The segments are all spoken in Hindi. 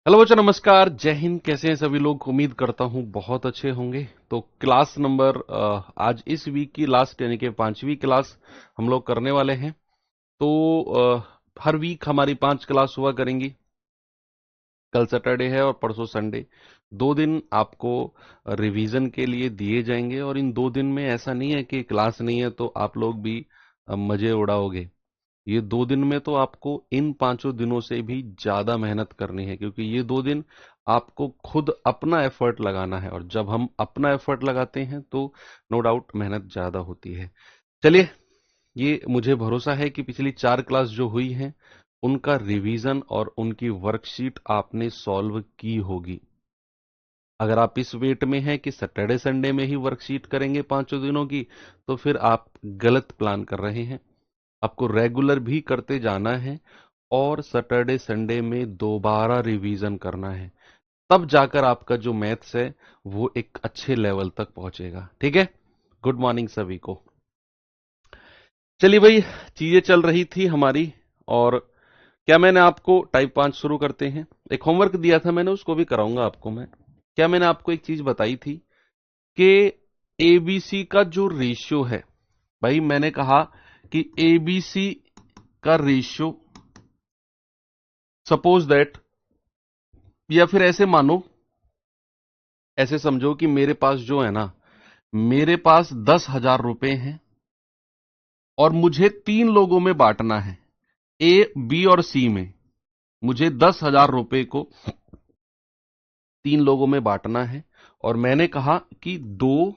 हेलो बच्चों, नमस्कार, जय हिंद। कैसे हैं सभी लोग? उम्मीद करता हूं बहुत अच्छे होंगे। तो क्लास नंबर आज इस वीक की लास्ट यानी कि 5वीं क्लास हम लोग करने वाले हैं। तो हर वीक हमारी 5 क्लास हुआ करेंगी। कल सैटरडे है और परसों संडे। 2 दिन आपको रिवीजन के लिए दिए जाएंगे और इन 2 दिन में ऐसा नहीं है कि क्लास नहीं है तो आप लोग भी मजे उड़ाओगे। ये 2 दिन में तो आपको इन 5 दिनों से भी ज्यादा मेहनत करनी है, क्योंकि ये 2 दिन आपको खुद अपना एफर्ट लगाना है, और जब हम अपना एफर्ट लगाते हैं तो नो डाउट मेहनत ज्यादा होती है। चलिए, ये मुझे भरोसा है कि पिछली 4 क्लास जो हुई हैं उनका रिवीजन और उनकी वर्कशीट आपने सॉल्व की होगी। अगर आप इस वेट में हैं कि सैटरडे संडे में ही वर्कशीट करेंगे 5 दिनों की, तो फिर आप गलत प्लान कर रहे हैं। आपको रेगुलर भी करते जाना है और सैटरडे संडे में दोबारा रिवीजन करना है। तब जाकर आपका जो मैथ्स है वो एक अच्छे लेवल तक पहुंचेगा। ठीक है? गुड मॉर्निंग सभी को। चलिए भाई, चीजें चल रही थी हमारी। और क्या मैंने आपको टाइप 5 शुरू करते हैं। एक होमवर्क दिया था मैंने, उसको भी कराऊंगा आपको मैं। क्या मैंने आपको एक चीज बताई थी कि एबीसी का जो रेशियो है, भाई मैंने कहा कि एबीसी का रेशियो, सपोज दैट, या फिर ऐसे मानो, ऐसे समझो कि मेरे पास जो है ना, मेरे पास 10,000 रुपए हैं और मुझे 3 लोगों में बांटना है, ए, बी और सी में। मुझे 10,000 रुपए को 3 लोगों में बांटना है और मैंने कहा कि 2,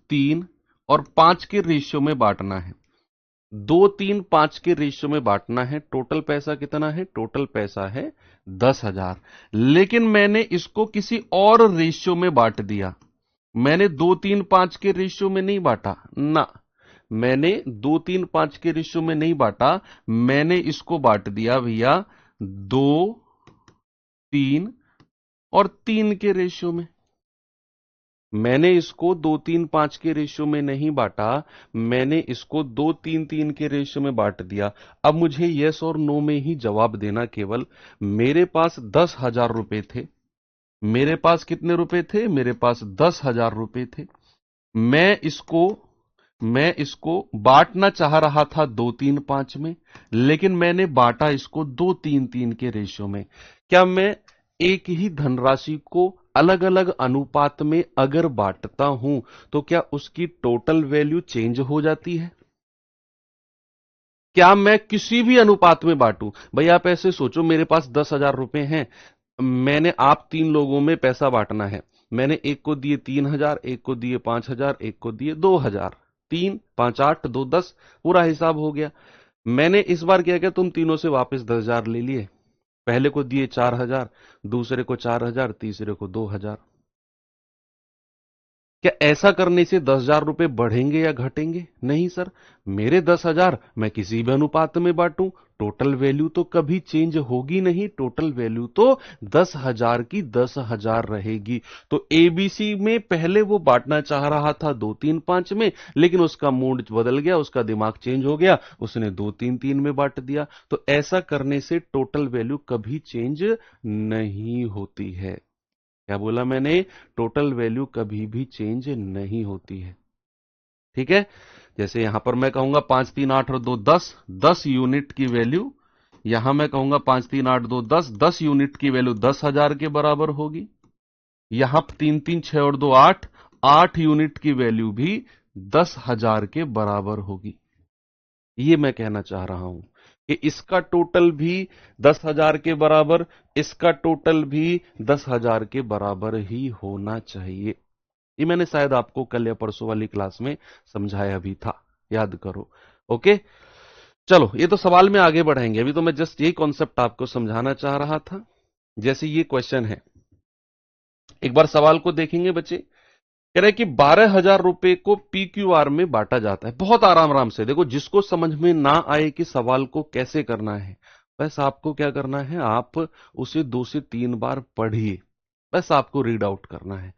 3 और 5 के रेशियो में बांटना है। 2, 3, 5 के रेशियो में बांटना है। टोटल पैसा कितना है? टोटल पैसा है 10,000। लेकिन मैंने इसको किसी और रेशियो में बांट दिया। मैंने 2, 3, 5 के रेशियो में नहीं बांटा ना। मैंने 2, 3, 5 के रेशियो में नहीं बांटा। मैंने इसको बांट दिया भैया 2, 3 और 3 के रेशियो में। मैंने इसको 2, 3, 5 के रेशियो में नहीं बांटा। मैंने इसको 2, 3, 3 के रेशियो में बांट दिया। अब मुझे यस और नो में ही जवाब देना केवल। मेरे पास 10,000 रुपए थे। मेरे पास कितने रुपए थे? मेरे पास 10,000 रुपए थे। मैं इसको मैं इसको बांटना चाह रहा था 2, 3, 5 में, लेकिन मैंने बांटा इसको 2, 3, 3 के रेशियो में। क्या मैं एक ही धनराशि को अलग अलग अनुपात में अगर बांटता हूं तो क्या उसकी टोटल वैल्यू चेंज हो जाती है? क्या मैं किसी भी अनुपात में बांटूं? भाई आप ऐसे सोचो, मेरे पास 10,000 रुपए हैं। मैंने आप 3 लोगों में पैसा बांटना है। मैंने एक को दिए 3,000, एक को दिए 5,000, एक को दिए 2,000। 3, 5, 8, 2, 10, पूरा हिसाब हो गया। मैंने इस बार क्या किया, तुम तीनों से वापस 10,000 ले लिए। पहले को दिए 4,000, दूसरे को 4,000, तीसरे को 2,000। क्या ऐसा करने से 10,000 रुपए बढ़ेंगे या घटेंगे? नहीं सर। मेरे 10,000 मैं किसी भी अनुपात में बांटूं, टोटल वैल्यू तो कभी चेंज होगी नहीं। टोटल वैल्यू तो 10,000 की 10,000 रहेगी। तो एबीसी में पहले वो बांटना चाह रहा था 2, 3, 5 में, लेकिन उसका मूड बदल गया, उसका दिमाग चेंज हो गया, उसने 2, 3, 3 में बांट दिया। तो ऐसा करने से टोटल वैल्यू कभी चेंज नहीं होती है। क्या बोला मैंने? टोटल वैल्यू कभी भी चेंज नहीं होती है। ठीक है? जैसे यहां पर मैं कहूंगा 5, 3, 8 और 2 10, 10 यूनिट की वैल्यू। यहां मैं कहूंगा 5, 3, 8, 2 10, 10 यूनिट की वैल्यू 10,000 के बराबर होगी। यहां 3, 3, 6 और 2 8, 8 यूनिट की वैल्यू भी 10,000 के बराबर होगी। ये मैं कहना चाह रहा हूं कि इसका टोटल भी 10,000 के बराबर, इसका टोटल भी 10,000 के बराबर ही होना चाहिए। ये मैंने शायद आपको कल या परसों वाली क्लास में समझाया भी था, याद करो। ओके, चलो ये तो सवाल में आगे बढ़ेंगे। अभी तो मैं जस्ट यही कॉन्सेप्ट आपको समझाना चाह रहा था। जैसे ये क्वेश्चन है, एक बार सवाल को देखेंगे बच्चे। कह रहे कि 12,000 रुपए को पीक्यूआर में बांटा जाता है। बहुत आराम आराम से देखो, जिसको समझ में ना आए कि सवाल को कैसे करना है, बस आपको क्या करना है, आप उसे 2 से 3 बार पढ़िए। बस आपको रीड आउट करना है।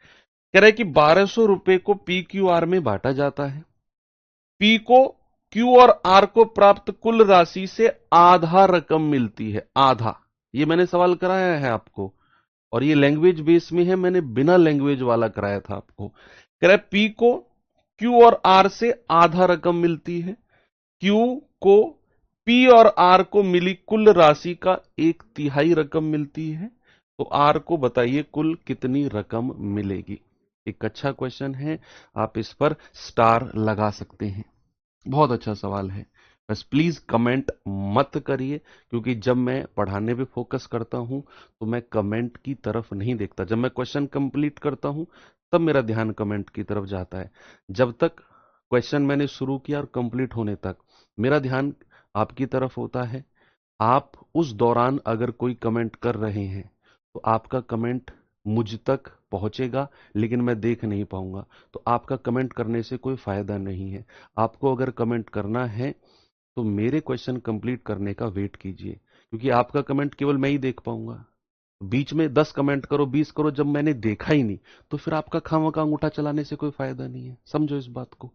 कह रहे कि 1,200 रुपए को पीक्यूआर में बांटा जाता है। पी को, क्यू और आर को प्राप्त कुल राशि से आधा रकम मिलती है। आधा, ये मैंने सवाल कराया है आपको। और ये लैंग्वेज बेस में है, मैंने बिना लैंग्वेज वाला कराया था आपको। कह रहा है पी को क्यू और आर से आधा रकम मिलती है, क्यू को पी और आर को मिली कुल राशि का 1/3 रकम मिलती है, तो आर को बताइए कुल कितनी रकम मिलेगी। एक अच्छा क्वेश्चन है, आप इस पर स्टार लगा सकते हैं। बहुत अच्छा सवाल है। बस प्लीज कमेंट मत करिए, क्योंकि जब मैं पढ़ाने पे फोकस करता हूं तो मैं कमेंट की तरफ नहीं देखता। जब मैं क्वेश्चन कंप्लीट करता हूं तब मेरा ध्यान कमेंट की तरफ जाता है। जब तक क्वेश्चन मैंने शुरू किया और कंप्लीट होने तक मेरा ध्यान आपकी तरफ होता है। आप उस दौरान अगर कोई कमेंट कर रहे हैं तो आपका कमेंट मुझ तक पहुंचेगा, लेकिन मैं देख नहीं पाऊंगा। तो आपका कमेंट करने से कोई फायदा नहीं है। आपको अगर कमेंट करना है तो मेरे क्वेश्चन कंप्लीट करने का वेट कीजिए, क्योंकि आपका कमेंट केवल मैं ही देख पाऊंगा। बीच में 10 कमेंट करो, 20 करो, जब मैंने देखा ही नहीं तो फिर आपका खामखा अंगूठा चलाने से कोई फायदा नहीं है। समझो इस बात को।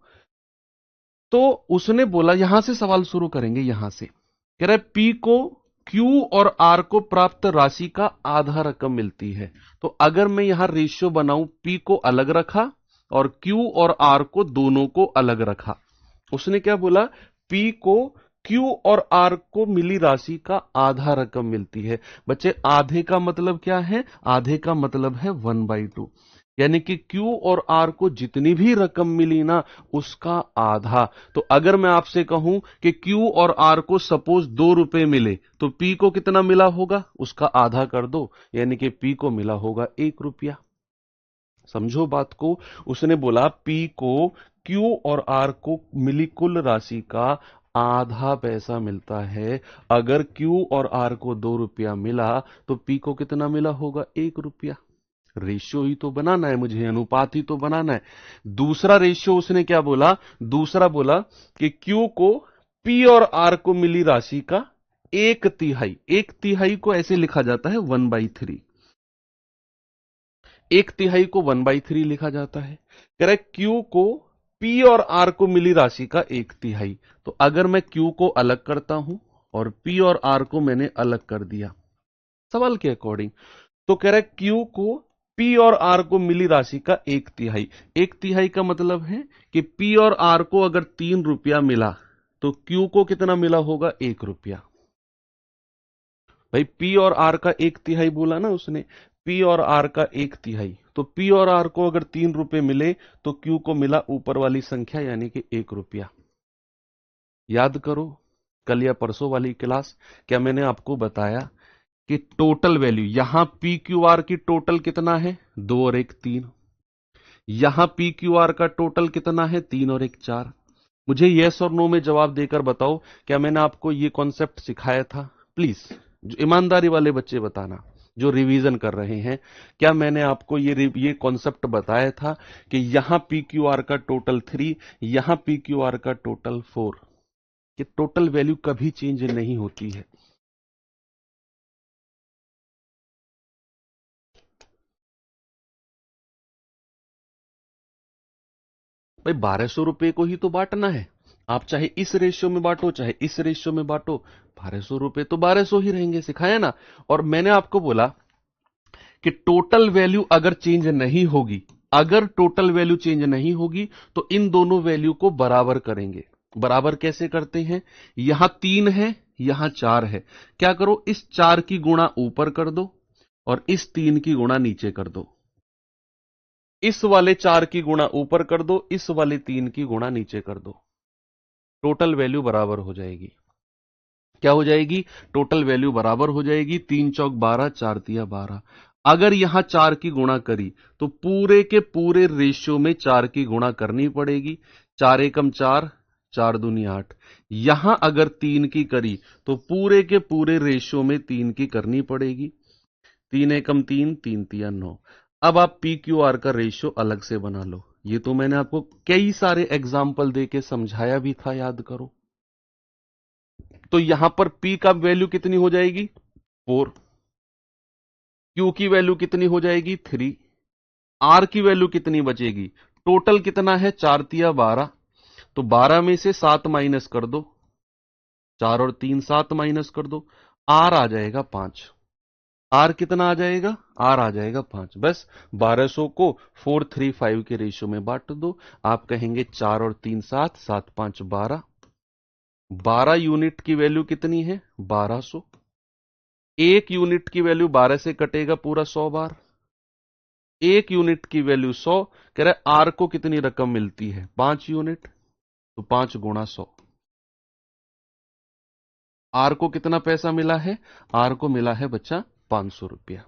तो उसने बोला, यहां से सवाल शुरू करेंगे, यहां से कह रहा है पी को क्यू और आर को प्राप्त राशि का आधा रकम मिलती है। तो अगर मैं यहां रेशियो बनाऊं, पी को अलग रखा और क्यू और आर को दोनों को अलग रखा। उसने क्या बोला, पी को क्यू और आर को मिली राशि का आधा रकम मिलती है। बच्चे आधे का मतलब क्या है? आधे का मतलब है 1/2, यानी कि क्यू और आर को जितनी भी रकम मिली ना उसका आधा। तो अगर मैं आपसे कहूं कि क्यू और आर को सपोज 2 रुपए मिले तो पी को कितना मिला होगा, उसका आधा कर दो, यानी कि पी को मिला होगा 1 रुपया। समझो बात को। उसने बोला पी को क्यू और आर को मिली कुल राशि का आधा पैसा मिलता है। अगर क्यू और आर को 2 रुपया मिला तो पी को कितना मिला होगा, 1 रुपया। रेशियो ही तो बनाना है मुझे, अनुपात ही तो बनाना है। दूसरा रेशियो उसने क्या बोला, दूसरा बोला कि क्यू को पी और आर को मिली राशि का 1/3, 1/3 को ऐसे लिखा जाता है 1/3, 1/3 को 1/3 लिखा जाता है। कह रहा है क्यू को पी और आर को मिली राशि का 1/3। तो अगर मैं क्यू को अलग करता हूं और पी और आर को मैंने अलग कर दिया सवाल के अकॉर्डिंग, तो कह रहा है क्यू को पी और आर को मिली राशि का 1/3। 1/3 का मतलब है कि पी और आर को अगर 3 रुपया मिला तो क्यू को कितना मिला होगा, 1 रुपया। भाई पी और आर का 1/3 बोला ना उसने, पी और आर का 1/3। तो पी और आर को अगर 3 रुपए मिले तो क्यू को मिला ऊपर वाली संख्या, यानी कि 1 रुपया। याद करो कल या परसों वाली क्लास, क्या मैंने आपको बताया कि टोटल वैल्यू यहां पी क्यू आर की टोटल कितना है, 2 और 1 3। यहां पी क्यू आर का टोटल कितना है, 3 और 1 4। मुझे यस और नो में जवाब देकर बताओ, क्या मैंने आपको ये कॉन्सेप्ट सिखाया था? प्लीज, जो ईमानदारी वाले बच्चे बताना, जो रिवीजन कर रहे हैं, क्या मैंने आपको ये कॉन्सेप्ट बताया था कि यहां पी क्यू आर का टोटल 3, यहां पी क्यू आर का टोटल 4, कि टोटल वैल्यू कभी चेंज नहीं होती है। भाई 1200 रुपए को ही तो बांटना है। आप चाहे इस रेशियो में बांटो चाहे इस रेशियो में बांटो, 1200 रुपए तो 1200 ही रहेंगे, सिखाया ना। और मैंने आपको बोला कि टोटल वैल्यू अगर चेंज नहीं होगी, अगर टोटल वैल्यू चेंज नहीं होगी तो इन दोनों वैल्यू को बराबर करेंगे। बराबर कैसे करते हैं? यहां 3 है, यहां 4 है, क्या करो, इस 4 की गुणा ऊपर कर दो और इस 3 की गुणा नीचे कर दो। इस वाले 4 की गुणा ऊपर कर दो, इस वाले 3 की गुणा नीचे कर दो, टोटल वैल्यू बराबर हो जाएगी। क्या हो जाएगी? टोटल वैल्यू बराबर हो जाएगी। 3 चौक 12, 4 तिया 12। अगर यहां 4 की गुणा करी तो पूरे के पूरे रेशियो में 4 की गुणा करनी पड़ेगी। 4 एकम 4, 4 दूनी 8। यहां अगर 3 की करी तो पूरे के पूरे रेशियो में 3 की करनी पड़ेगी। 3 एकम 3, 3 तिया 9। अब आप पी क्यू आर का रेशियो अलग से बना लो। ये तो मैंने आपको कई सारे एग्जाम्पल देके समझाया भी था, याद करो। तो यहां पर पी का वैल्यू कितनी हो जाएगी, 4। क्यू की वैल्यू कितनी हो जाएगी, 3। आर की वैल्यू कितनी बचेगी, टोटल कितना है, 4 तिया 12। तो 12 में से 7 माइनस कर दो, 4 और 3 7 माइनस कर दो, आर आ जाएगा 5। आर कितना आ जाएगा, आर आ जाएगा 5। बस 1200 को 435 के रेशियो में बांट दो। आप कहेंगे 4 और 3 7, 7 5 12। 12 यूनिट की वैल्यू कितनी है, 1200। एक यूनिट की वैल्यू 12 से कटेगा पूरा 100 बार। एक यूनिट की वैल्यू 100। कह रहा है आर को कितनी रकम मिलती है, 5 यूनिट। तो 5 गुणा 100। आर को कितना पैसा मिला है, आर को मिला है बच्चा 500 रुपया।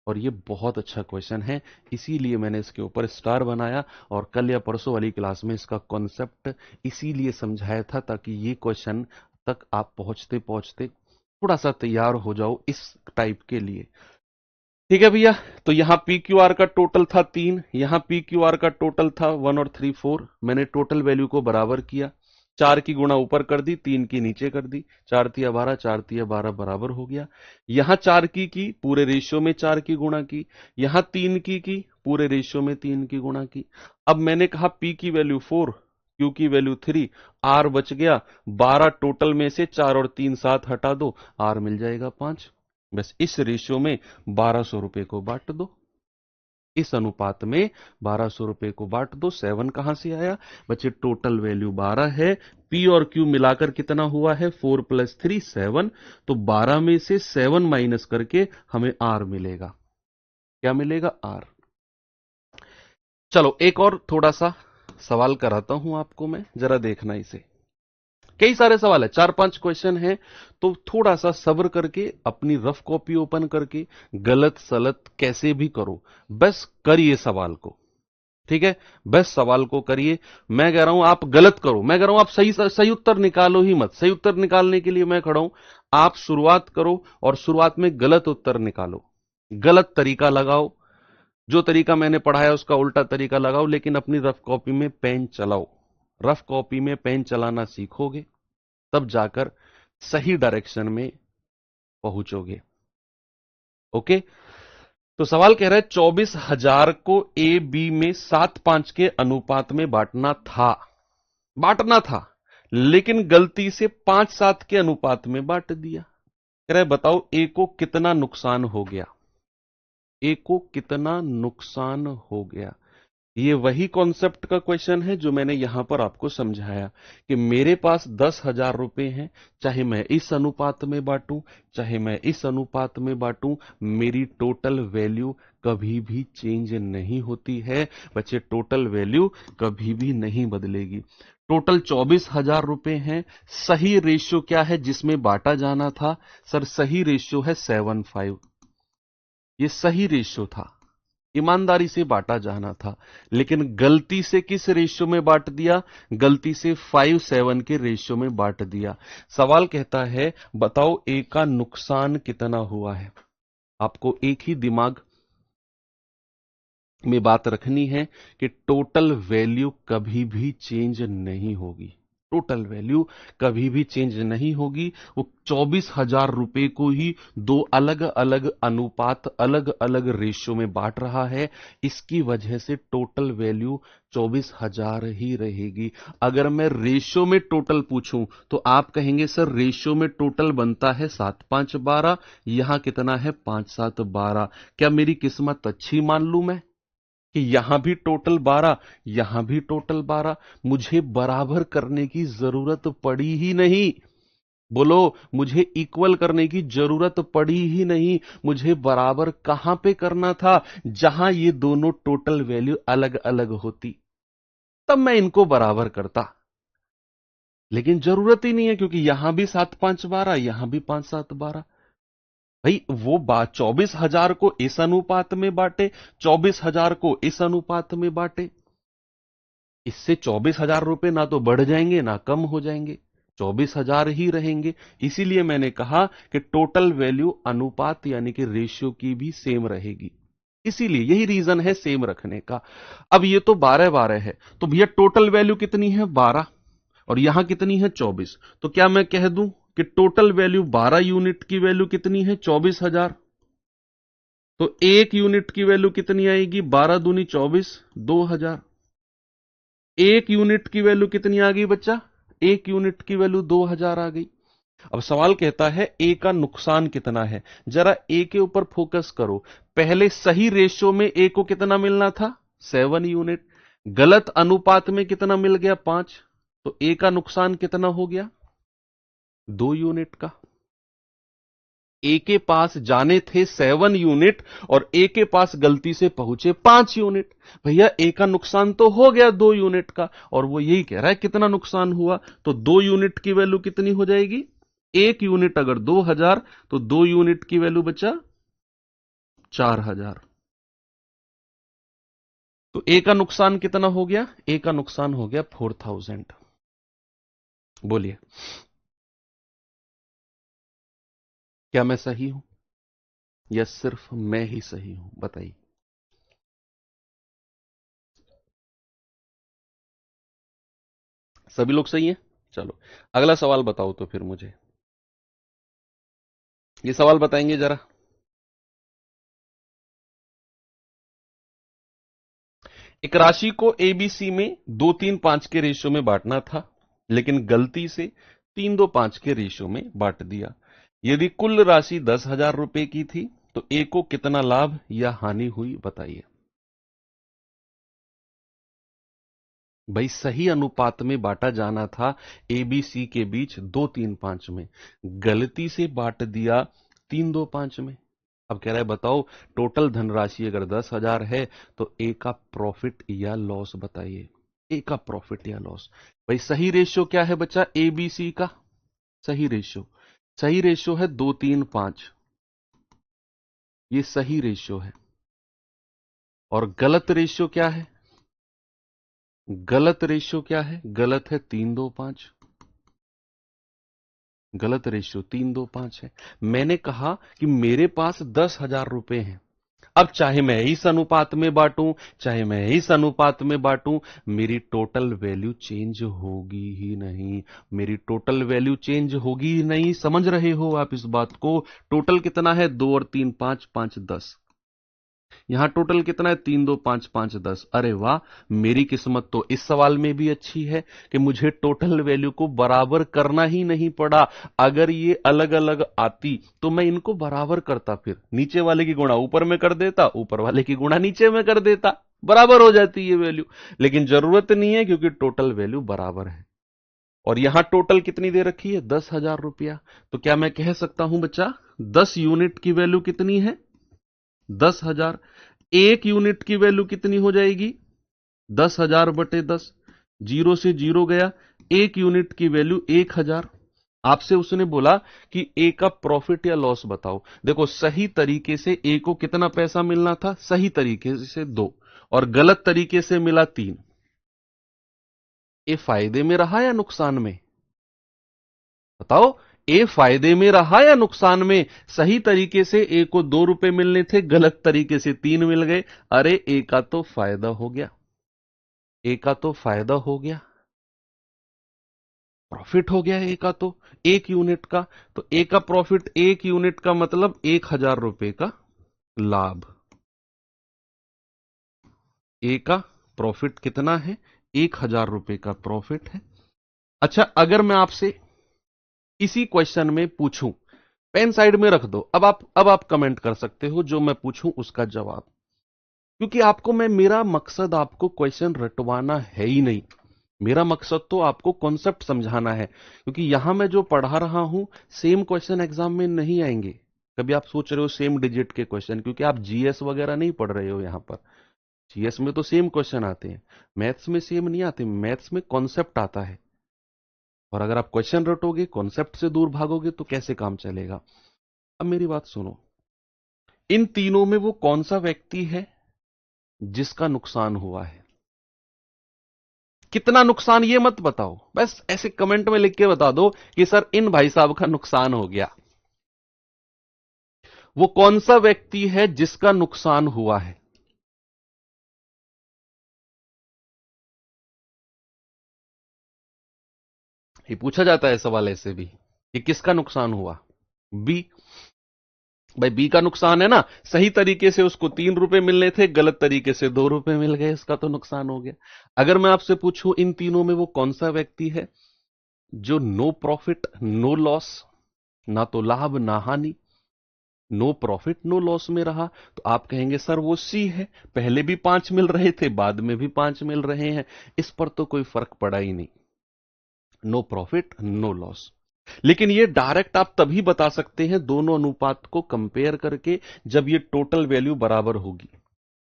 और ये बहुत अच्छा क्वेश्चन है, इसीलिए मैंने इसके ऊपर स्टार बनाया और कल या परसों वाली क्लास में इसका कॉन्सेप्ट इसीलिए समझाया था ताकि ये क्वेश्चन तक आप पहुंचते पहुंचते थोड़ा सा तैयार हो जाओ इस टाइप के लिए। ठीक है भैया, तो यहां पी क्यू आर का टोटल था 3, यहां पी क्यू आर का टोटल था 1 और 3 4। मैंने टोटल वैल्यू को बराबर किया, 4 की गुणा ऊपर कर दी, 3 की नीचे कर दी। 4 तिया 12, 4 तिया 12 बराबर हो गया। यहां 4 की पूरे रेशियो में 4 की गुणा की, यहां 3 की पूरे रेशियो में 3 की गुणा की। अब मैंने कहा पी की वैल्यू 4, क्यू की वैल्यू 3, आर बच गया 12। टोटल में से 4 और 3 7 हटा दो, आर मिल जाएगा 5। बस इस रेशियो में 1200 रुपए को बांट दो। इस अनुपात में 1200 रुपए को बांट दो। 7 कहां से आया बच्चे, टोटल वैल्यू 12 है। पी और क्यू मिलाकर कितना हुआ है, 4 + 3 7। तो 12 में से 7 माइनस करके हमें आर मिलेगा। क्या मिलेगा, आर। चलो एक और थोड़ा सा सवाल कराता हूं आपको मैं, जरा देखना इसे। कई सारे सवाल है, 4 5 क्वेश्चन है, तो थोड़ा सा सब्र करके अपनी रफ कॉपी ओपन करके गलत सलत कैसे भी करो, बस करिए सवाल को। ठीक है, बस सवाल को करिए। मैं कह रहा हूं आप गलत करो, मैं कह रहा हूं आप सही सही उत्तर निकालो ही मत। सही उत्तर निकालने के लिए मैं खड़ा हूं। आप शुरुआत करो और शुरुआत में गलत उत्तर निकालो, गलत तरीका लगाओ। जो तरीका मैंने पढ़ाया उसका उल्टा तरीका लगाओ, लेकिन अपनी रफ कॉपी में पेन चलाओ। रफ कॉपी में पेन चलाना सीखोगे तब जाकर सही डायरेक्शन में पहुंचोगे। ओके, तो सवाल कह रहा है 24,000 को ए बी में 7 5 के अनुपात में बांटना था, लेकिन गलती से 5 7 के अनुपात में बांट दिया। कह रहा है बताओ ए को कितना नुकसान हो गया, ए को कितना नुकसान हो गया। ये वही कॉन्सेप्ट का क्वेश्चन है जो मैंने यहां पर आपको समझाया कि मेरे पास 10,000 रुपए हैं, चाहे मैं इस अनुपात में बांटूं चाहे मैं इस अनुपात में बांटूं, मेरी टोटल वैल्यू कभी भी चेंज नहीं होती है बच्चे। टोटल वैल्यू कभी भी नहीं बदलेगी। टोटल 24,000 रुपए हैं। सही रेशियो क्या है जिसमें बांटा जाना था, सर सही रेशियो है 7:5। ये सही रेशियो था, ईमानदारी से बांटा जाना था, लेकिन गलती से किस रेशियो में बांट दिया, गलती से 5:7 के रेशियो में बांट दिया। सवाल कहता है बताओ ए का नुकसान कितना हुआ है। आपको एक ही दिमाग में बात रखनी है कि टोटल वैल्यू कभी भी चेंज नहीं होगी। टोटल वैल्यू कभी भी चेंज नहीं होगी। वो 24,000 रुपए को ही दो अलग अलग अनुपात अलग अलग रेशियो में बांट रहा है। इसकी वजह से टोटल वैल्यू 24,000 ही रहेगी। अगर मैं रेशियो में टोटल पूछूं तो आप कहेंगे सर रेशियो में टोटल बनता है 7 5 12, यहां कितना है 5 7 12। क्या मेरी किस्मत अच्छी मान लूं मैं कि यहां भी टोटल 12, यहां भी टोटल 12। मुझे बराबर करने की जरूरत पड़ी ही नहीं। बोलो, मुझे इक्वल करने की जरूरत पड़ी ही नहीं। मुझे बराबर कहां पे करना था, जहां ये दोनों टोटल वैल्यू अलग अलग होती, तब मैं इनको बराबर करता। लेकिन जरूरत ही नहीं है क्योंकि यहां भी 7 5 12, यहां भी 5 7 12। भाई वो बात 24,000 को इस अनुपात में बांटे, 24,000 को इस अनुपात में बांटे, इससे 24,000 रुपए ना तो बढ़ जाएंगे ना कम हो जाएंगे, 24,000 ही रहेंगे। इसीलिए मैंने कहा कि टोटल वैल्यू अनुपात यानी कि रेशियो की भी सेम रहेगी। इसीलिए यही रीजन है सेम रखने का। अब ये तो 12 12 है, तो भैया टोटल वैल्यू कितनी है 12 और यहां कितनी है 24। तो क्या मैं कह दूं कि टोटल वैल्यू 12 यूनिट की वैल्यू कितनी है 24,000। तो एक यूनिट की वैल्यू कितनी आएगी, 12 दूनी 24, 2,000। एक यूनिट की वैल्यू कितनी आ गई बच्चा, एक यूनिट की वैल्यू 2,000 आ गई। अब सवाल कहता है ए का नुकसान कितना है। जरा ए के ऊपर फोकस करो। पहले सही रेशियो में ए को कितना मिलना था, 7 यूनिट। गलत अनुपात में कितना मिल गया, 5। तो ए का नुकसान कितना हो गया, 2 यूनिट का। ए के पास जाने थे 7 यूनिट और ए के पास गलती से पहुंचे 5 यूनिट। भैया ए का नुकसान तो हो गया 2 यूनिट का, और वो यही कह रहा है कितना नुकसान हुआ। तो 2 यूनिट की वैल्यू कितनी हो जाएगी, 1 यूनिट अगर 2000 तो 2 यूनिट की वैल्यू बचा 4000। तो ए का नुकसान कितना हो गया, ए का नुकसान हो गया 4000। बोलिए क्या मैं सही हूं या सिर्फ मैं ही सही हूं, बताइए। सभी लोग सही हैं। चलो अगला सवाल बताओ तो फिर मुझे, ये सवाल बताएंगे जरा। एक राशि को एबीसी में 2-3-5 के रेशियो में बांटना था, लेकिन गलती से 3-2-5 के रेशियो में बांट दिया। यदि कुल राशि 10,000 रुपए की थी तो ए को कितना लाभ या हानि हुई, बताइए। भाई सही अनुपात में बांटा जाना था एबीसी के बीच 2-3-5 में, गलती से बांट दिया 3-2-5 में। अब कह रहा है बताओ टोटल धनराशि अगर 10,000 है तो ए का प्रॉफिट या लॉस बताइए। ए का प्रॉफिट या लॉस। भाई सही रेशियो क्या है बच्चा, एबीसी का सही रेशियो है 2-3-5, ये सही रेशियो है। और गलत रेशियो क्या है, गलत है 3-2-5। गलत रेशियो 3-2-5 है। मैंने कहा कि मेरे पास 10,000 रुपए हैं। अब चाहे मैं इस अनुपात में बांटूं, चाहे मैं इस अनुपात में बांटूं, मेरी टोटल वैल्यू चेंज होगी ही नहीं। मेरी टोटल वैल्यू चेंज होगी ही नहीं। समझ रहे हो आप इस बात को। टोटल कितना है, 2 और 3 5, 5 10। यहां टोटल कितना है, 3 2 5 5 10। अरे वाह, मेरी किस्मत तो इस सवाल में भी अच्छी है कि मुझे टोटल वैल्यू को बराबर करना ही नहीं पड़ा। अगर ये अलग अलग आती तो मैं इनको बराबर करता, फिर नीचे वाले की गुणा ऊपर में कर देता, ऊपर वाले की गुणा नीचे में कर देता, बराबर हो जाती ये वैल्यू। लेकिन जरूरत नहीं है क्योंकि टोटल वैल्यू बराबर है। और यहां टोटल कितनी दे रखी है, 10,000 रुपया। तो क्या मैं कह सकता हूं बच्चा 10 यूनिट की वैल्यू कितनी है, 10,000। 1 यूनिट की वैल्यू कितनी हो जाएगी, 10,000 बटे 10। जीरो से जीरो गया, 1 यूनिट की वैल्यू 1,000। आपसे उसने बोला कि ए का प्रॉफिट या लॉस बताओ। देखो सही तरीके से ए को कितना पैसा मिलना था, सही तरीके से 2, और गलत तरीके से मिला 3। ए फायदे में रहा या नुकसान में, बताओ। ए फायदे में रहा या नुकसान में। सही तरीके से ए को 2 रुपए मिलने थे, गलत तरीके से 3 मिल गए। अरे ए का तो फायदा हो गया, ए का तो फायदा हो गया, प्रॉफिट हो गया ए का तो, 1 यूनिट का। तो ए का प्रॉफिट 1 यूनिट का मतलब 1,000 रुपए का लाभ। ए का प्रॉफिट कितना है, 1,000 रुपए का प्रॉफिट है। अच्छा अगर मैं आपसे इसी क्वेश्चन में पूछूं, पेन साइड में रख दो, अब आप कमेंट कर सकते हो जो मैं पूछूं उसका जवाब। क्योंकि आपको मैं, मेरा मकसद आपको क्वेश्चन रटवाना है ही नहीं। मेरा मकसद तो आपको कॉन्सेप्ट समझाना है। क्योंकि यहां मैं जो पढ़ा रहा हूं सेम क्वेश्चन एग्जाम में नहीं आएंगे। कभी आप सोच रहे हो सेम डिजिट के क्वेश्चन, क्योंकि आप जीएस वगैरह नहीं पढ़ रहे हो यहां पर। जीएस में तो सेम क्वेश्चन आते हैं, मैथ्स में सेम नहीं आते। मैथ्स में कॉन्सेप्ट आता है, और अगर आप क्वेश्चन रटोगे, कॉन्सेप्ट से दूर भागोगे तो कैसे काम चलेगा। अब मेरी बात सुनो, इन तीनों में वो कौन सा व्यक्ति है जिसका नुकसान हुआ है। कितना नुकसान ये मत बताओ, बस ऐसे कमेंट में लिख के बता दो कि सर इन भाई साहब का नुकसान हो गया। वो कौन सा व्यक्ति है जिसका नुकसान हुआ है। ये पूछा जाता है सवाल ऐसे भी कि किसका नुकसान हुआ, बी। भाई बी का नुकसान है ना, सही तरीके से उसको 3 रुपए मिलने थे, गलत तरीके से 2 रुपए मिल गए, इसका तो नुकसान हो गया। अगर मैं आपसे पूछूं इन तीनों में वो कौन सा व्यक्ति है जो नो प्रॉफिट नो लॉस, ना तो लाभ ना हानि, नो प्रॉफिट नो लॉस में रहा। तो आप कहेंगे सर वो सी है, पहले भी 5 मिल रहे थे, बाद में भी 5 मिल रहे हैं, इस पर तो कोई फर्क पड़ा ही नहीं, नो प्रॉफिट नो लॉस। लेकिन ये डायरेक्ट आप तभी बता सकते हैं दोनों अनुपात को कंपेयर करके, जब ये टोटल वैल्यू बराबर होगी।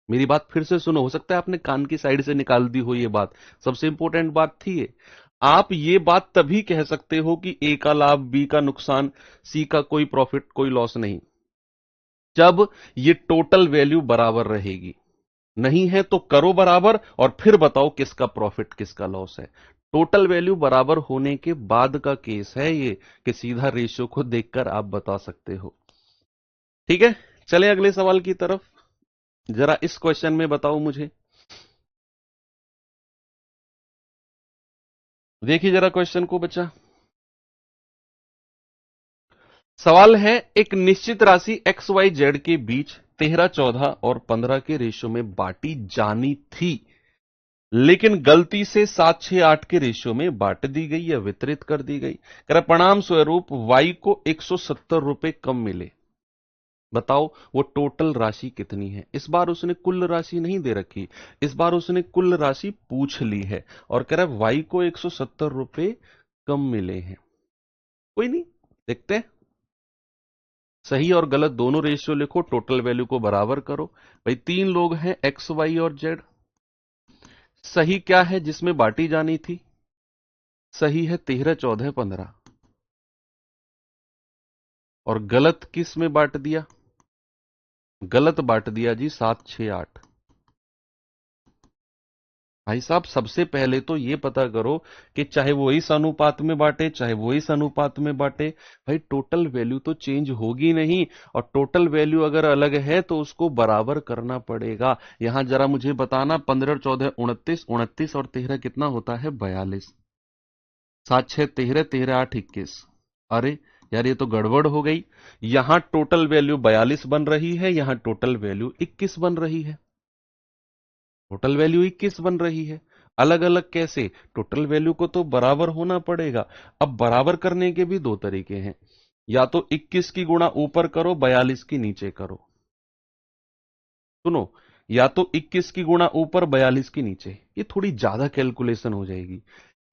मेरी बात फिर से सुनो, हो सकता है आपने कान की साइड से निकाल दी हो ये बात, सबसे इंपॉर्टेंट बात थी ये। आप ये बात तभी कह सकते हो कि ए का लाभ, बी का नुकसान, सी का कोई प्रॉफिट कोई लॉस नहीं, जब ये टोटल वैल्यू बराबर रहेगी। नहीं है तो करो बराबर और फिर बताओ किसका प्रॉफिट किसका लॉस है। टोटल वैल्यू बराबर होने के बाद का केस है ये, कि सीधा रेशियो को देखकर आप बता सकते हो। ठीक है, चले अगले सवाल की तरफ। जरा इस क्वेश्चन में बताओ मुझे, देखिए जरा क्वेश्चन को बच्चा। सवाल है, एक निश्चित राशि एक्स वाई जेड के बीच 13, 14 और 15 के रेशियो में बांटी जानी थी, लेकिन गलती से 7, 6, 8 के रेशियो में बांट दी गई या वितरित कर दी गई। कह रहा परिणाम स्वरूप वाई को 170 रुपए कम मिले। बताओ वो टोटल राशि कितनी है। इस बार उसने कुल राशि नहीं दे रखी, इस बार उसने कुल राशि पूछ ली है और कह रहा है वाई को 170 रुपए कम मिले हैं। कोई नहीं, देखते हैं। सही और गलत दोनों रेशियो लिखो, टोटल वैल्यू को बराबर करो। भाई 3 लोग हैं, एक्स वाई और जेड। सही क्या है जिसमें बांटी जानी थी? सही है 13, 14, 15। और गलत किस में बांट दिया? गलत बांट दिया जी 7, 6, 8। भाई साहब सबसे पहले तो ये पता करो कि चाहे वो इस अनुपात में बांटे चाहे वो इस अनुपात में बांटे, भाई टोटल वैल्यू तो चेंज होगी नहीं। और टोटल वैल्यू अगर अलग है तो उसको बराबर करना पड़ेगा। यहां जरा मुझे बताना, 15, 14, 29, 29 और 13 कितना होता है? 42। 7, 6, 13, 13, 8, 21। अरे यार ये तो गड़बड़ हो गई। यहां टोटल वैल्यू 42 बन रही है, यहां टोटल वैल्यू 21 बन रही है। टोटल वैल्यू 21 बन रही है, अलग अलग कैसे? टोटल वैल्यू को तो बराबर होना पड़ेगा। अब बराबर करने के भी दो तरीके हैं, या तो 21 की गुणा ऊपर करो, 42 की नीचे करो। सुनो, या तो 21 की गुणा ऊपर, 42 की नीचे, ये थोड़ी ज्यादा कैलकुलेशन हो जाएगी।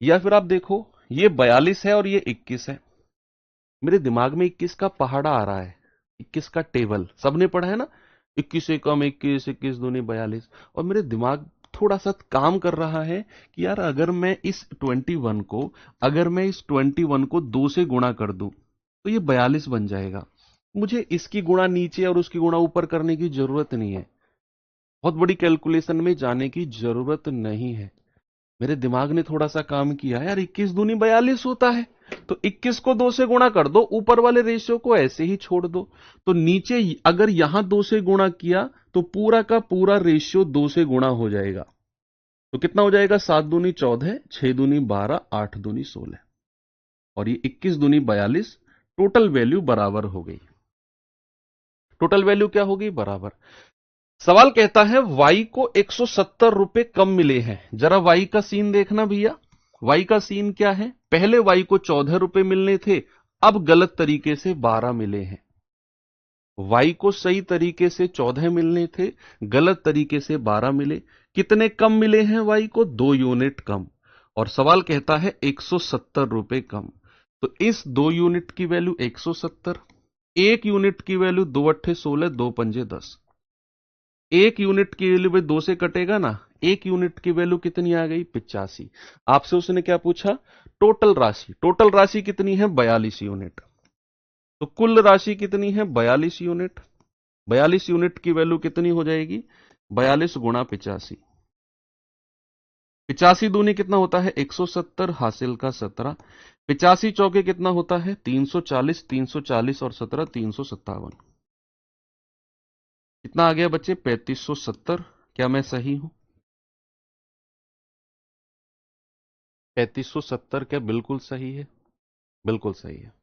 या फिर आप देखो, ये 42 है और ये 21 है। मेरे दिमाग में 21 का पहाड़ा आ रहा है, 21 का टेबल सबने पढ़ा है ना, 21 से कम 21, 21 दूनी 42। और मेरे दिमाग थोड़ा सा काम कर रहा है कि यार अगर मैं इस 21 को 2 से गुणा कर दूं तो ये 42 बन जाएगा। मुझे इसकी गुणा नीचे और उसकी गुणा ऊपर करने की जरूरत नहीं है, बहुत बड़ी कैलकुलेशन में जाने की जरूरत नहीं है। मेरे दिमाग ने थोड़ा सा काम किया, यार 21 दूनी 42 होता है, तो 21 को 2 से गुणा कर दो, ऊपर वाले रेशियो को ऐसे ही छोड़ दो। तो नीचे अगर यहां 2 से गुणा किया तो पूरा का पूरा रेशियो 2 से गुणा हो जाएगा। तो कितना हो जाएगा? 7 दूनी 14, 6 दूनी 12, 8 दूनी 16 और ये 21 दूनी 42। टोटल वैल्यू बराबर हो गई। टोटल वैल्यू क्या होगी? बराबर। सवाल कहता है वाई को 170 रुपए कम मिले हैं। जरा वाई का सीन देखना भैया। वाई का सीन क्या है? पहले वाई को 14 रुपए मिलने थे, अब गलत तरीके से 12 मिले हैं। वाई को सही तरीके से 14 मिलने थे, गलत तरीके से 12 मिले। कितने कम मिले हैं वाई को? 2 यूनिट कम। और सवाल कहता है 170 रुपए कम। तो इस 2 यूनिट की वैल्यू 170, 1 यूनिट की वैल्यू 2 अट्ठे 16, 2 पंजे 10। 1 यूनिट की वैल्यू 2 से कटेगा ना, 1 यूनिट की वैल्यू कितनी आ गई? 85। आपसे उसने क्या पूछा? टोटल राशि। टोटल राशि कितनी है? 42 यूनिट। तो कुल राशि कितनी है? 42 यूनिट। 42 यूनिट की वैल्यू कितनी हो जाएगी? 42 गुणा 85। 85 दूनी कितना होता है? 170, हासिल का 17। 85 चौके कितना होता है? 340, 340 और 17 357। कितना आ गया बच्चे? 3570। क्या मैं सही हूं? 3570 क्या बिल्कुल सही है? बिल्कुल सही है।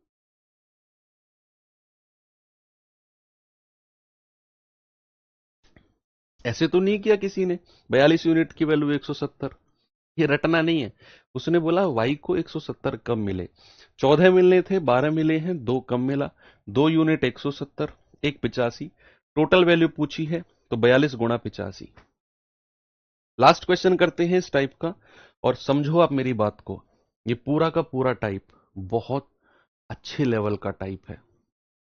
ऐसे तो नहीं किया किसी ने, 42 यूनिट की वैल्यू 170, ये रटना नहीं है। उसने बोला वाई को 170 कम मिले। 14 मिलने थे, 12 मिले हैं, 2 कम मिला, 2 यूनिट 170, 1 85। टोटल वैल्यू पूछी है तो 42 गुणा 85। लास्ट क्वेश्चन करते हैं इस टाइप का, और समझो आप मेरी बात को, ये पूरा का पूरा टाइप बहुत अच्छे लेवल का टाइप है।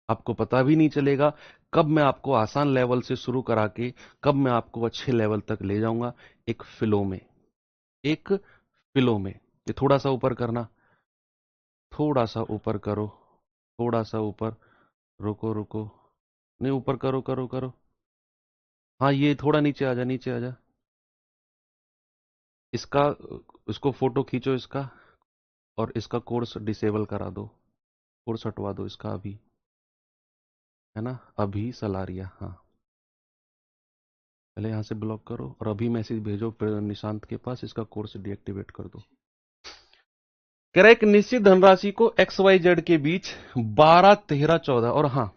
आपको पता भी नहीं चलेगा कब मैं आपको आसान लेवल से शुरू करा के कब मैं आपको अच्छे लेवल तक ले जाऊंगा, एक फ्लो में, एक फ्लो में। ये थोड़ा सा ऊपर करना, थोड़ा सा ऊपर करो, थोड़ा सा ऊपर, रुको रुको, नहीं ऊपर करो करो करो, हाँ ये थोड़ा नीचे आ जा, नीचे आ जा। इसका, इसको फोटो खींचो इसका, और इसका कोर्स डिसेबल करा दो, कोर्स हटवा दो इसका अभी, है ना, अभी सलारिया, हाँ पहले यहां से ब्लॉक करो और अभी मैसेज भेजो निशांत के पास, इसका कोर्स डीएक्टिवेट कर दो। कह रहा है एक निश्चित धनराशि को एक्स वाई जेड के बीच 12, 13, 14, और हाँ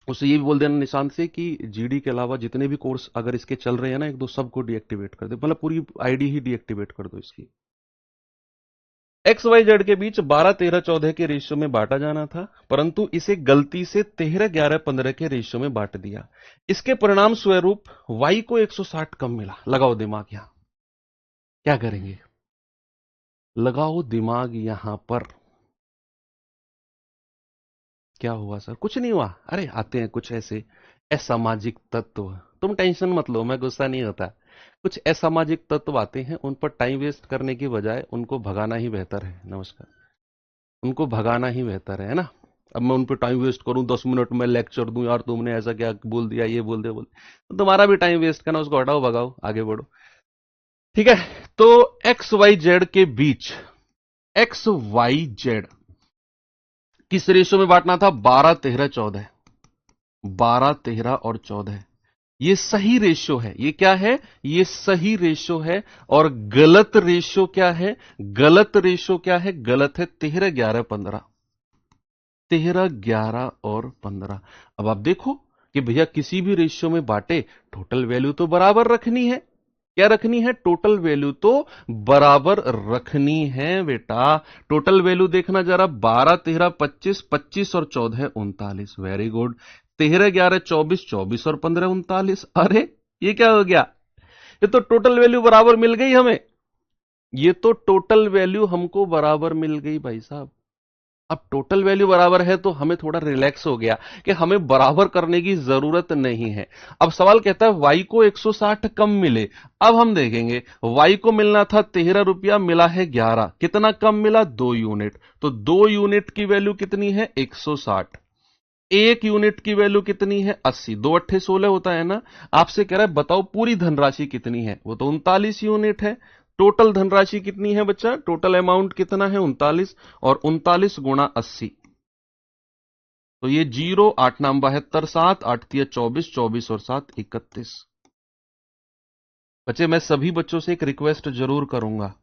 उसे ये भी बोल देना निशांत से कि जीडी के अलावा जितने भी कोर्स अगर इसके चल रहे हैं ना, एक दो सबको डीएक्टिवेट कर दे, मतलब पूरी आईडी ही डीएक्टिवेट कर दो इसकी। एक्स वाई जेड के बीच 12, 13, 14 के रेशियो में बांटा जाना था, परंतु इसे गलती से 13, 11, 15 के रेशियो में बांट दिया। इसके परिणाम स्वरूप वाई को 160 कम मिला। लगाओ दिमाग यहां, क्या करेंगे, लगाओ दिमाग यहां पर। क्या हुआ सर, कुछ नहीं हुआ, अरे आते हैं कुछ ऐसे असामाजिक तत्व, तुम टेंशन मत लो, मैं गुस्सा नहीं होता। कुछ असामाजिक तत्व आते हैं, उन पर टाइम वेस्ट करने की बजाय उनको भगाना ही बेहतर है। नमस्कार, उनको भगाना ही बेहतर है ना। अब मैं उन पर टाइम वेस्ट करूं, 10 मिनट में लेक्चर दूं, यार तुमने ऐसा क्या बोल दिया, ये बोल दिया, तो तुम्हारा भी टाइम वेस्ट करना, उसको हटाओ, भगाओ, आगे बढ़ो। ठीक है, तो एक्स वाई जेड के बीच, एक्स वाई जेड किस रेशियो में बांटना था, 12, 13, 14, 12, 13 और 14। ये सही रेशियो है, ये क्या है, ये सही रेशियो है। और गलत रेशियो क्या है, गलत रेशियो क्या है, गलत है 13, 11, 15, 13, 11 और 15। अब आप देखो कि भैया किसी भी रेशियो में बांटे, टोटल वैल्यू तो बराबर रखनी है। क्या रखनी है, टोटल वैल्यू तो बराबर रखनी है बेटा। टोटल वैल्यू देखना जरा, 12, 13, 25, 25 और 14, 39। Very good. 13, 11, 24, 24 और 15, 39। अरे ये क्या हो गया, ये तो टोटल वैल्यू बराबर मिल गई हमें, ये तो टोटल वैल्यू हमको बराबर मिल गई भाई साहब। अब टोटल वैल्यू बराबर है तो हमें थोड़ा रिलैक्स हो गया कि हमें बराबर करने की जरूरत नहीं है। अब सवाल कहता है y को 160 कम मिले। अब हम देखेंगे y को मिलना था 13 रुपया, मिला है 11, कितना कम मिला, 2 यूनिट। तो 2 यूनिट की वैल्यू कितनी है, 160। 1 यूनिट की वैल्यू कितनी है, 80। 2 अट्ठे 16 होता है ना। आपसे कह रहा है बताओ पूरी धनराशि कितनी है, वो तो 39 यूनिट है। टोटल धनराशि कितनी है बच्चा, टोटल अमाउंट कितना है, 39, और 39 गुणा 80, तो ये 0, 8 नाम 72, 7, 8 तिया 24, 24 और 7 31। बच्चे मैं सभी बच्चों से एक रिक्वेस्ट जरूर करूंगा,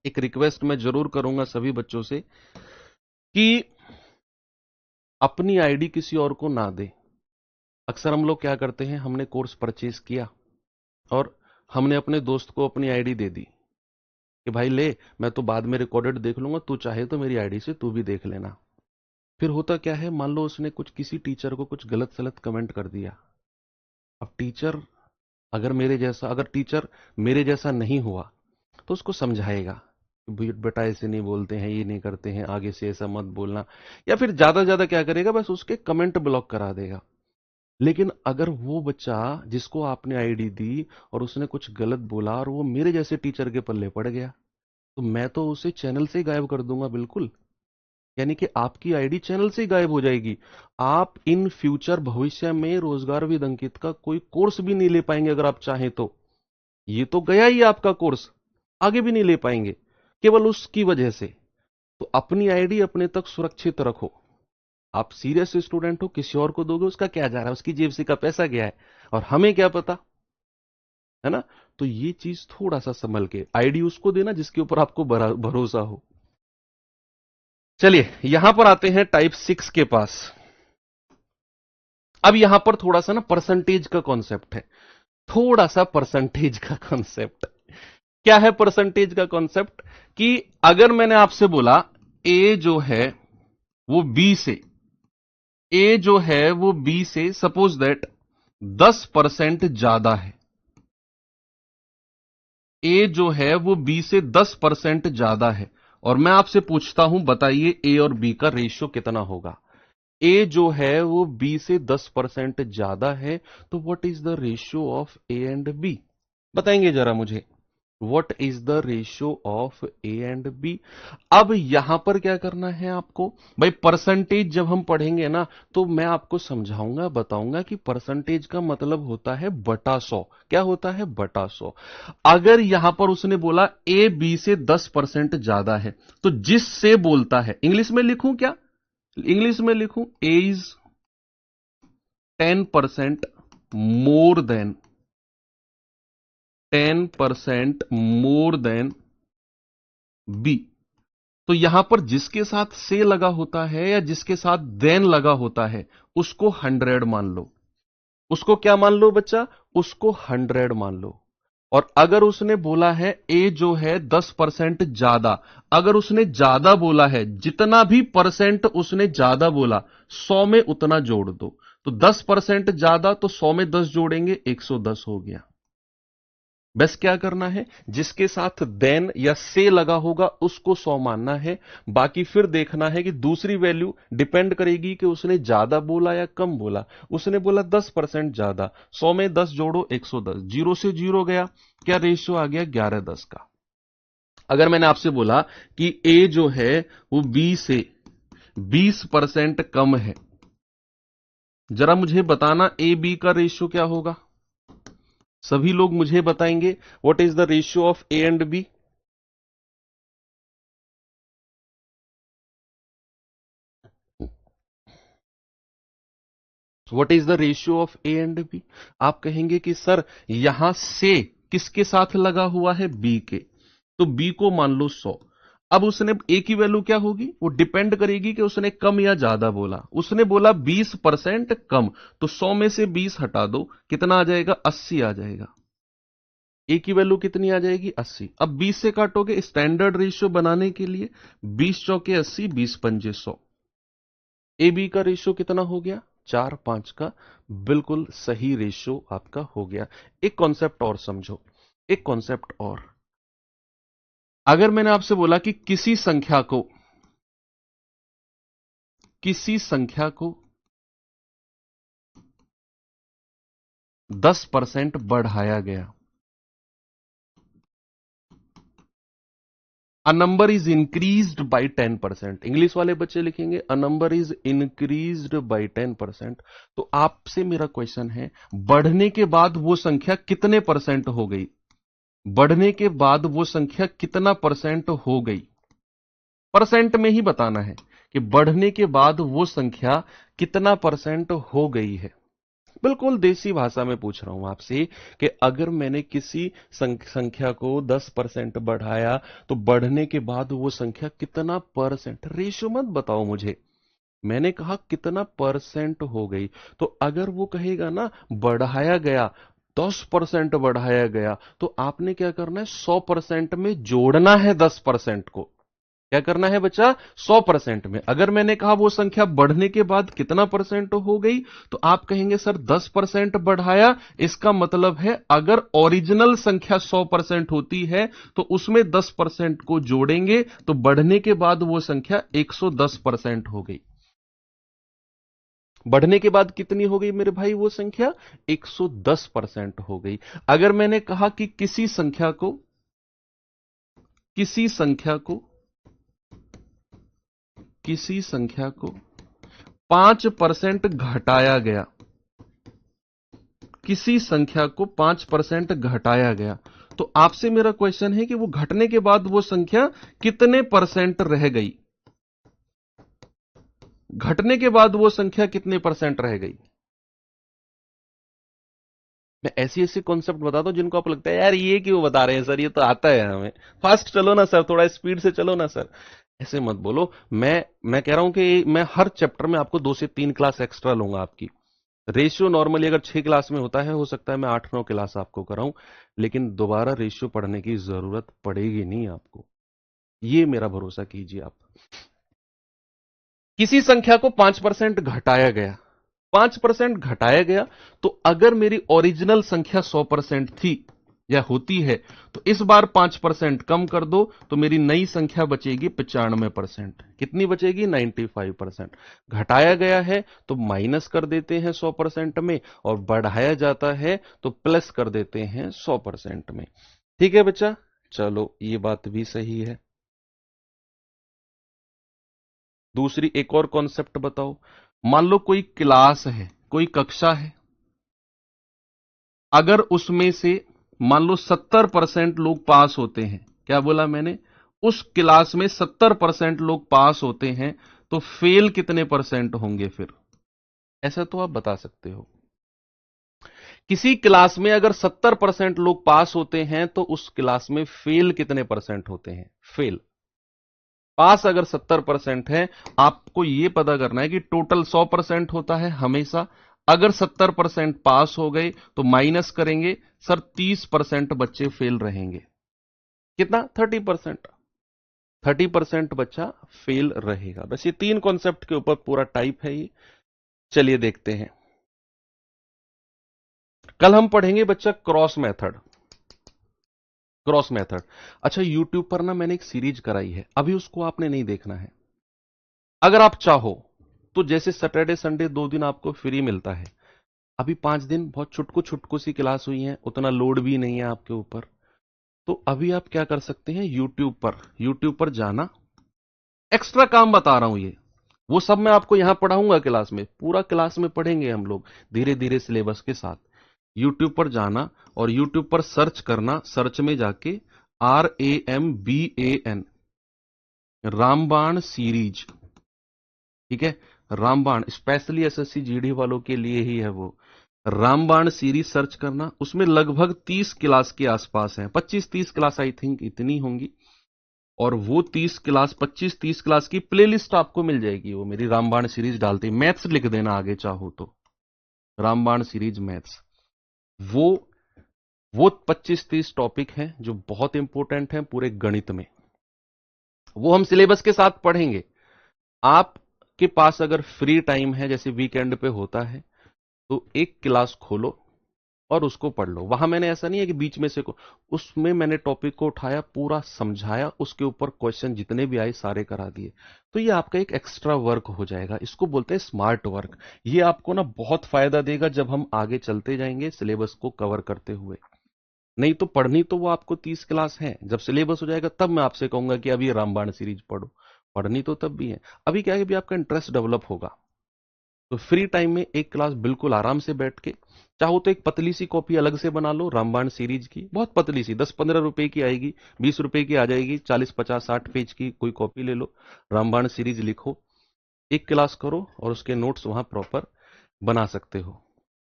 एक रिक्वेस्ट मैं जरूर करूंगा सभी बच्चों से कि अपनी आईडी किसी और को ना दे। अक्सर हम लोग क्या करते हैं, हमने कोर्स परचेज किया और हमने अपने दोस्त को अपनी आईडी दे दी कि भाई ले, मैं तो बाद में रिकॉर्डेड देख लूंगा, तू चाहे तो मेरी आईडी से तू भी देख लेना। फिर होता क्या है, मान लो उसने कुछ किसी टीचर को कुछ गलत सलत कमेंट कर दिया। अब टीचर अगर टीचर मेरे जैसा नहीं हुआ तो उसको समझाएगा, बेटा ऐसे नहीं बोलते हैं, ये नहीं करते हैं, आगे से ऐसा मत बोलना। या फिर ज्यादा से ज्यादा क्या करेगा, बस उसके कमेंट ब्लॉक करा देगा। लेकिन अगर वो बच्चा जिसको आपने आईडी दी और उसने कुछ गलत बोला और वो मेरे जैसे टीचर के पल्ले पड़ गया, तो मैं तो उसे चैनल से ही गायब कर दूंगा, बिल्कुल। यानी कि आपकी आईडी चैनल से ही गायब हो जाएगी। आप इन फ्यूचर भविष्य में रोजगार विद अंकित का कोई कोर्स भी नहीं ले पाएंगे अगर आप चाहें तो। ये तो गया ही आपका कोर्स, आगे भी नहीं ले पाएंगे केवल उसकी वजह से। तो अपनी आईडी अपने तक सुरक्षित रखो। आप सीरियस स्टूडेंट हो, किसी और को दोगे उसका क्या जा रहा है, उसकी जेब से का पैसा गया है और हमें क्या पता, है ना। तो ये चीज थोड़ा सा संभल के, आईडी उसको देना जिसके ऊपर आपको भरोसा हो। चलिए यहां पर आते हैं टाइप 6 के पास। अब यहां पर थोड़ा सा ना परसेंटेज का कॉन्सेप्ट है, थोड़ा सा परसेंटेज का कॉन्सेप्ट। क्या है परसेंटेज का कॉन्सेप्ट, कि अगर मैंने आपसे बोला ए जो है वो बी से, ए जो है वो बी से सपोज दैट 10% ज्यादा है, ए जो है वो बी से 10% ज्यादा है, और मैं आपसे पूछता हूं बताइए ए और बी का रेशियो कितना होगा। ए जो है वो बी से 10% ज्यादा है, तो what is the ratio of A and B, बताएंगे जरा मुझे, what is the ratio of A and B. अब यहां पर क्या करना है आपको, भाई परसेंटेज जब हम पढ़ेंगे ना तो मैं आपको समझाऊंगा बताऊंगा कि परसेंटेज का मतलब होता है बटा 100। क्या होता है? बटा 100। अगर यहां पर उसने बोला ए बी से 10% ज्यादा है, तो जिससे बोलता है, इंग्लिश में लिखूं क्या, इंग्लिश में लिखूं A is 10% more than, 10% more than B. तो यहां पर जिसके साथ से लगा होता है या जिसके साथ देन लगा होता है उसको 100 मान लो, उसको क्या मान लो बच्चा, उसको 100 मान लो। और अगर उसने बोला है ए जो है 10% ज्यादा, अगर उसने ज्यादा बोला है, जितना भी परसेंट उसने ज्यादा बोला 100 में उतना जोड़ दो, तो 10% ज्यादा तो 100 में 10 जोड़ेंगे 110 हो गया। बस क्या करना है, जिसके साथ देन या से लगा होगा उसको 100 मानना है, बाकी फिर देखना है कि दूसरी वैल्यू डिपेंड करेगी कि उसने ज्यादा बोला या कम बोला। उसने बोला 10% ज्यादा, 100 में 10 जोड़ो 110, जीरो से जीरो गया, क्या रेशियो आ गया 11:10 का। अगर मैंने आपसे बोला कि ए जो है वो बी से 20% कम है, जरा मुझे बताना ए बी का रेशियो क्या होगा, सभी लोग मुझे बताएंगे what is the ratio of A and B. What is the ratio of A and B. आप कहेंगे कि सर यहां से किसके साथ लगा हुआ है, बी के, तो बी को मान लो 100। अब उसने ए की वैल्यू क्या होगी, वो डिपेंड करेगी कि उसने कम या ज्यादा बोला। उसने बोला 20% कम, तो 100 में से 20 हटा दो, कितना आ जाएगा, 80 आ जाएगा। ए की वैल्यू कितनी आ जाएगी, 80। अब 20 से काटोगे स्टैंडर्ड रेशियो बनाने के लिए, 20 चौके 80, 20 पंजे 100। ए बी का रेशियो कितना हो गया, 4:5 का, बिल्कुल सही रेशियो आपका हो गया। एक कॉन्सेप्ट और समझो, एक कॉन्सेप्ट और, अगर मैंने आपसे बोला कि किसी संख्या को 10% बढ़ाया गया, a number is increased by 10%, English वाले बच्चे लिखेंगे a number is increased by 10%, तो आपसे मेरा क्वेश्चन है बढ़ने के बाद वो संख्या कितने परसेंट हो गई, बढ़ने के बाद वो संख्या कितना परसेंट हो गई, परसेंट में ही बताना है कि बढ़ने के बाद वो संख्या कितना परसेंट हो गई है। बिल्कुल देसी भाषा में पूछ रहा हूं आपसे कि अगर मैंने किसी संख्या को 10% बढ़ाया तो बढ़ने के बाद वो संख्या कितना परसेंट, रेशियो मत बताओ मुझे, मैंने कहा कितना परसेंट हो गई। तो अगर वो कहेगा ना बढ़ाया गया 10% बढ़ाया गया, तो आपने क्या करना है, 100% में जोड़ना है 10% को। क्या करना है बच्चा, 100% में। अगर मैंने कहा वो संख्या बढ़ने के बाद कितना परसेंट हो गई, तो आप कहेंगे सर 10% बढ़ाया, इसका मतलब है अगर ओरिजिनल संख्या 100% होती है तो उसमें 10% को जोड़ेंगे तो बढ़ने के बाद वो संख्या 110% हो गई। बढ़ने के बाद कितनी हो गई मेरे भाई वो संख्या, 110% हो गई। अगर मैंने कहा कि किसी संख्या को किसी संख्या को 5% घटाया गया, किसी संख्या को 5% घटाया गया, तो आपसे मेरा क्वेश्चन है कि वो घटने के बाद वो संख्या कितने परसेंट रह गई, घटने के बाद वो संख्या कितने परसेंट रह गई। मैं ऐसी ऐसी कॉन्सेप्ट बताता हूं जिनको आप लगता है यार ये क्यों बता रहे हैं सर, ये तो आता है हमें, फास्ट चलो ना सर, थोड़ा स्पीड से चलो ना सर, ऐसे मत बोलो। मैं कह रहा हूं कि मैं हर चैप्टर में आपको 2 से 3 क्लास एक्स्ट्रा लूंगा आपकी। रेशियो नॉर्मली अगर 6 क्लास में होता है, हो सकता है मैं 8-9 क्लास आपको कराऊं, लेकिन दोबारा रेशियो पढ़ने की जरूरत पड़ेगी नहीं आपको, ये मेरा भरोसा कीजिए आप। किसी संख्या को 5% घटाया गया, 5% घटाया गया, तो अगर मेरी ओरिजिनल संख्या 100% थी या होती है, तो इस बार 5% कम कर दो तो मेरी नई संख्या बचेगी 95%। कितनी बचेगी? 95%। घटाया गया है तो माइनस कर देते हैं 100% में, और बढ़ाया जाता है तो प्लस कर देते हैं 100% में। ठीक है बच्चा, चलो ये बात भी सही है। दूसरी एक और कॉन्सेप्ट बताओ। मान लो कोई क्लास है, कोई कक्षा है, अगर उसमें से मान लो 70% लोग पास होते हैं, क्या बोला मैंने? उस क्लास में 70% लोग पास होते हैं, तो फेल कितने परसेंट होंगे फिर? ऐसा तो आप बता सकते हो। किसी क्लास में अगर 70% लोग पास होते हैं तो उस क्लास में फेल कितने परसेंट होते हैं? फेल। पास अगर 70% है, आपको यह पता करना है कि टोटल 100% होता है हमेशा। अगर 70% पास हो गए तो माइनस करेंगे, सर 30% बच्चे फेल रहेंगे। कितना? 30%। 30% बच्चा फेल रहेगा। बस ये 3 कॉन्सेप्ट के ऊपर पूरा टाइप है ये। चलिए देखते हैं। कल हम पढ़ेंगे बच्चा क्रॉस मेथड। Cross method. अच्छा, यूट्यूब पर ना मैंने एक सीरीज कराई है, अभी उसको आपने नहीं देखना है। अगर आप चाहो तो जैसे सैटरडे संडे 2 दिन आपको फ्री मिलता है, अभी 5 दिन बहुत छुटकू छुटकू सी क्लास हुई है, उतना लोड भी नहीं है आपके ऊपर। तो अभी आप क्या कर सकते हैं, यूट्यूब पर जाना। एक्स्ट्रा काम बता रहा हूं ये, वो सब मैं आपको यहां पढ़ाऊंगा क्लास में, पूरा क्लास में पढ़ेंगे हम लोग धीरे धीरे सिलेबस के साथ। यूट्यूब पर जाना और यूट्यूब पर सर्च करना, सर्च में जाके RAMBAN, रामबाण सीरीज। ठीक है, रामबाण स्पेशली SSC GD वालों के लिए ही है वो। रामबाण सीरीज सर्च करना, उसमें लगभग 30 क्लास के आसपास है, 25-30 क्लास आई थिंक इतनी होंगी। और वो 30 क्लास 25-30 क्लास की प्लेलिस्ट आपको मिल जाएगी, वो मेरी रामबाण सीरीज डालते ही। मैथ्स लिख देना आगे चाहो तो, रामबाण सीरीज मैथ्स। वो वो 25-30 टॉपिक हैं जो बहुत इंपॉर्टेंट हैं पूरे गणित में, वो हम सिलेबस के साथ पढ़ेंगे। आपके पास अगर फ्री टाइम है, जैसे वीकेंड पे होता है, तो एक क्लास खोलो और उसको पढ़ लो। वहां मैंने ऐसा नहीं है कि बीच में से को, उसमें मैंने टॉपिक को उठाया, पूरा समझाया, उसके ऊपर क्वेश्चन जितने भी आए सारे करा दिए। तो ये आपका एक एक्स्ट्रा वर्क हो जाएगा, इसको बोलते हैं स्मार्ट वर्क। ये आपको ना बहुत फायदा देगा जब हम आगे चलते जाएंगे सिलेबस को कवर करते हुए। नहीं तो पढ़नी तो वो आपको 30 क्लास है, जब सिलेबस हो जाएगा तब मैं आपसे कहूंगा कि अभी रामबाण सीरीज पढ़ो। पढ़नी तो तब भी है, अभी क्या है, अभी आपका इंटरेस्ट डेवलप होगा। तो फ्री टाइम में एक क्लास बिल्कुल आराम से बैठ के, चाहो तो एक पतली सी कॉपी अलग से बना लो रामबाण सीरीज की, बहुत पतली सी, 10-15 रुपए की आएगी, 20 रुपए की आ जाएगी, 40-50-60 पेज की कोई कॉपी ले लो, रामबाण सीरीज लिखो, एक क्लास करो और उसके नोट्स वहां प्रॉपर बना सकते हो।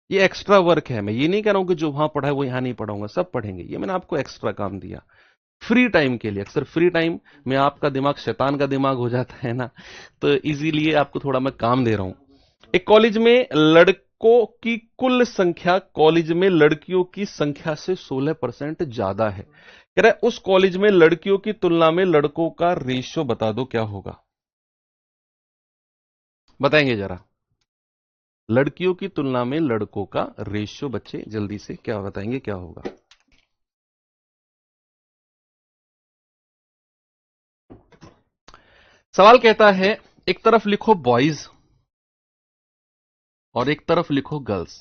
ये एक्स्ट्रा वर्क है, मैं ये नहीं कह रहा हूं कि जो वहां पढ़ा है वो यहां नहीं पढ़ाऊंगा, सब पढ़ेंगे, ये मैंने आपको एक्स्ट्रा काम दिया फ्री टाइम के लिए। अक्सर फ्री टाइम में आपका दिमाग शैतान का दिमाग हो जाता है ना, तो इजीलिए आपको थोड़ा मैं काम दे रहा हूं। एक कॉलेज में लड़कों की कुल संख्या कॉलेज में लड़कियों की संख्या से 16% ज्यादा है। कह रहा है उस कॉलेज में लड़कियों की तुलना में लड़कों का रेशियो बता दो क्या होगा। बताएंगे जरा, लड़कियों की तुलना में लड़कों का रेशियो, बच्चे जल्दी से क्या बताएंगे क्या होगा। सवाल कहता है एक तरफ लिखो बॉयज और एक तरफ लिखो गर्ल्स।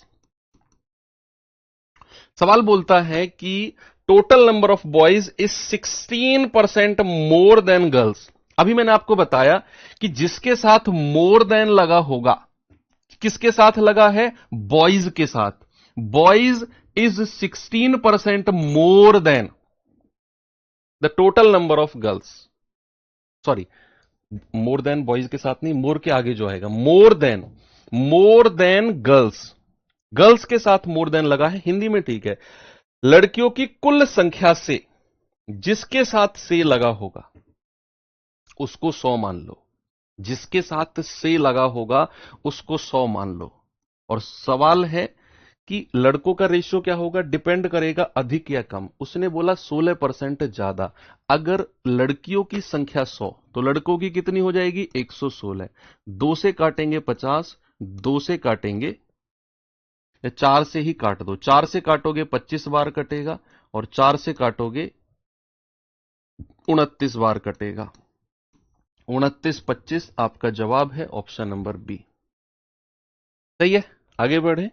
सवाल बोलता है कि total number of boys is 16% more than girls. अभी मैंने आपको बताया कि जिसके साथ मोर देन लगा होगा, किसके साथ लगा है? बॉयज के साथ। Boys is 16% more than the total number of girls. Sorry, more than boys के साथ नहीं, मोर के आगे जो आएगा, मोर देन गर्ल्स। गर्ल्स के साथ मोर देन लगा है, हिंदी में ठीक है। लड़कियों की कुल संख्या से जिसके साथ से लगा होगा उसको 100 मान लो, जिसके साथ से लगा होगा उसको 100 मान लो। और सवाल है कि लड़कों का रेशियो क्या होगा, डिपेंड करेगा अधिक या कम। उसने बोला 16% ज्यादा। अगर लड़कियों की संख्या 100 तो लड़कों की कितनी हो जाएगी, 116। 2 से काटेंगे 50, 2 से काटेंगे या 4 से ही काट दो, 4 से काटोगे 25 बार कटेगा और 4 से काटोगे 29 बार कटेगा। 29 25 आपका जवाब है ऑप्शन नंबर बी। सही है, आगे बढ़े।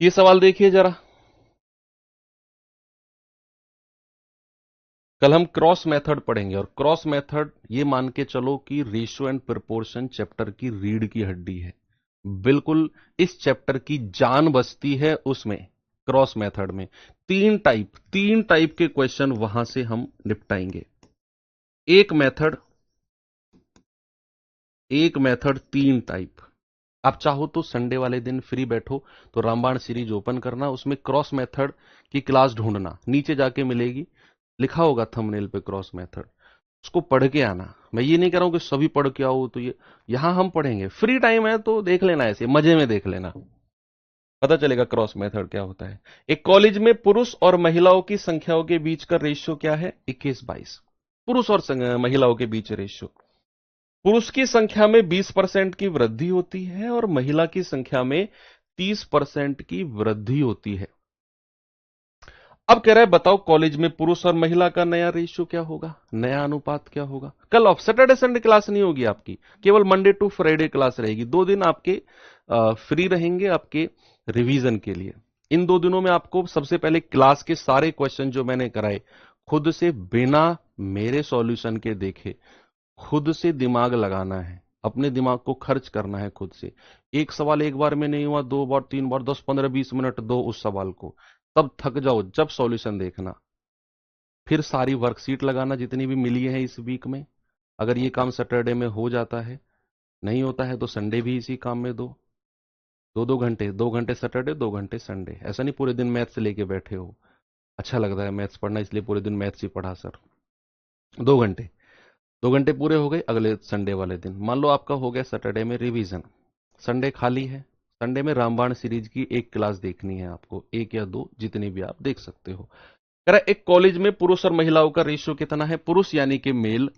ये सवाल देखिए जरा। कल हम क्रॉस मेथड पढ़ेंगे और क्रॉस मेथड ये मान के चलो कि रेशियो एंड प्रोपोर्शन चैप्टर की रीढ़ की हड्डी है। बिल्कुल इस चैप्टर की जान बसती है उसमें, क्रॉस मेथड में। तीन टाइप के क्वेश्चन वहां से हम निपटाएंगे। एक मेथड, तीन टाइप। आप चाहो तो संडे वाले दिन फ्री बैठो तो रामबाण सीरीज ओपन करना, उसमें क्रॉस मेथड की क्लास ढूंढना, नीचे जाके मिलेगी, लिखा होगा थंबनेल पे क्रॉस मेथड, उसको पढ़ के आना। मैं ये नहीं कह रहा हूं कि सभी पढ़ के आओ, तो ये यहां हम पढ़ेंगे, फ्री टाइम है तो देख लेना, ऐसे मजे में देख लेना, पता चलेगा क्रॉस मेथड क्या होता है। एक कॉलेज में पुरुष और महिलाओं की संख्याओं के बीच का रेशियो क्या है, 21-22। पुरुष और महिलाओं के बीच रेशियो, पुरुष की संख्या में 20% की वृद्धि होती है और महिला की संख्या में 30% की वृद्धि होती है। अब कह रहा है बताओ कॉलेज में पुरुष और महिला का नया रेशियो क्या होगा, नया अनुपात क्या होगा। कल ऑफ सैटरडे संडे क्लास नहीं होगी आपकी, केवल मंडे टू फ्राइडे क्लास रहेगी। 2 दिन आपके फ्री रहेंगे आपके रिवीजन के लिए। इन 2 दिनों में आपको सबसे पहले क्लास के सारे क्वेश्चन जो मैंने कराए खुद से बिना मेरे सॉल्यूशन के देखे खुद से दिमाग लगाना है, अपने दिमाग को खर्च करना है खुद से। एक सवाल एक बार में नहीं हुआ, 2 बार 3 बार 10 15 20 मिनट दो उस सवाल को, तब थक जाओ जब सॉल्यूशन देखना। फिर सारी वर्कशीट लगाना जितनी भी मिली है इस वीक में। अगर ये काम सैटरडे में हो जाता है, नहीं होता है तो संडे भी इसी काम में दो। 2-2 घंटे, 2 घंटे सैटरडे 2 घंटे संडे, ऐसा नहीं पूरे दिन मैथ्स लेके बैठे हो। अच्छा लगता है मैथ्स पढ़ना इसलिए पूरे दिन मैथ्स ही पढ़ा सर। 2 घंटे, 2 घंटे पूरे हो गए। अगले संडे वाले दिन मान लो आपका हो गया सैटरडे में रिवीजन, संडे खाली है। संडे में रामबाण सीरीज की एक क्लास देखनी है आपको, एक या दो जितनी भी आप देख सकते हो। कह रहा है एक कॉलेज में पुरुष और महिलाओं का रेशियो कितना है, पुरुष यानी कि मेल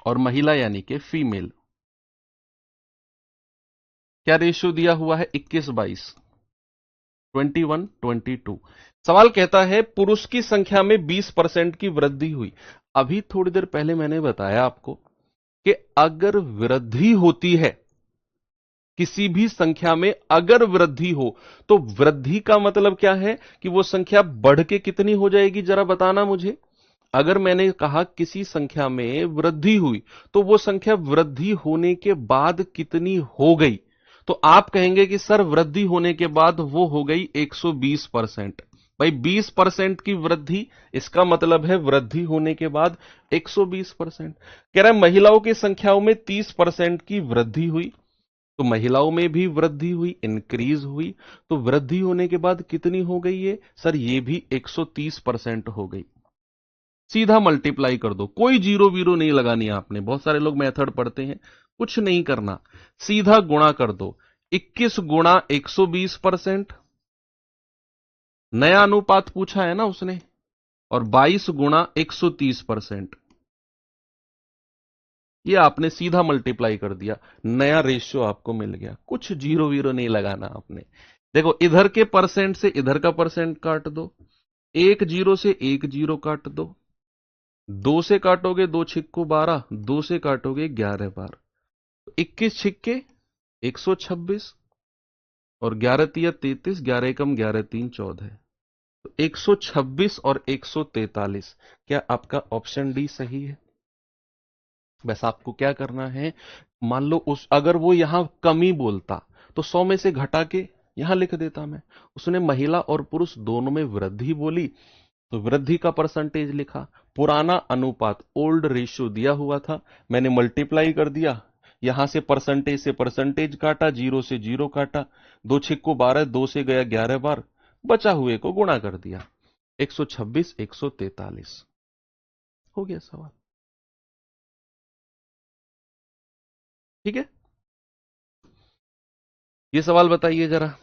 और महिला यानी कि फीमेल। क्या रेशियो दिया हुआ है, 21-22, 21-22। सवाल कहता है पुरुष की संख्या में 20% की वृद्धि हुई। अभी थोड़ी देर पहले मैंने बताया आपको कि अगर वृद्धि होती है किसी भी संख्या में, अगर वृद्धि हो तो वृद्धि का मतलब क्या है कि वो संख्या बढ़ के कितनी हो जाएगी, जरा बताना मुझे। अगर मैंने कहा किसी संख्या में वृद्धि हुई तो वो संख्या वृद्धि होने के बाद कितनी हो गई, तो आप कहेंगे कि सर वृद्धि होने के बाद वो हो गई 120%। भाई 20% की वृद्धि, इसका मतलब है वृद्धि होने के बाद 120%। कह रहा है महिलाओं की संख्याओं में 30% की वृद्धि हुई, तो महिलाओं में भी वृद्धि हुई, इंक्रीज हुई, तो वृद्धि होने के बाद कितनी हो गई है सर, ये भी 130% हो गई। सीधा मल्टीप्लाई कर दो, कोई जीरो वीरो नहीं लगानी आपने। बहुत सारे लोग मेथड पढ़ते हैं, कुछ नहीं करना, सीधा गुणा कर दो। 21 गुणा 120%, नया अनुपात पूछा है ना उसने, और 22 गुणा 130%, ये आपने सीधा मल्टीप्लाई कर दिया, नया रेशियो आपको मिल गया। कुछ जीरो वीरो नहीं लगाना आपने। देखो इधर के परसेंट से इधर का परसेंट काट दो, एक जीरो से एक जीरो काट दो, 2 से काटोगे 2 छिक्को 12, 2 से काटोगे 11 बार, 21 छिक्के 126 और 11 तिया 33, 11 एकम 11 3 14। तो 126 और 143, क्या आपका ऑप्शन डी सही है। बस आपको क्या करना है, मान लो उस अगर वो यहां कमी बोलता तो 100 में से घटा के यहां लिख देता मैं। उसने महिला और पुरुष दोनों में वृद्धि बोली तो वृद्धि का परसेंटेज लिखा। पुराना अनुपात ओल्ड रेशियो दिया हुआ था, मैंने मल्टीप्लाई कर दिया, यहां से परसेंटेज काटा, जीरो से जीरो काटा, 2 छिक्को 12, 2 से गया 11 बार, बचा हुए को गुणा कर दिया, 126 143। हो गया सवाल, ठीक है। ये सवाल बताइए जरा।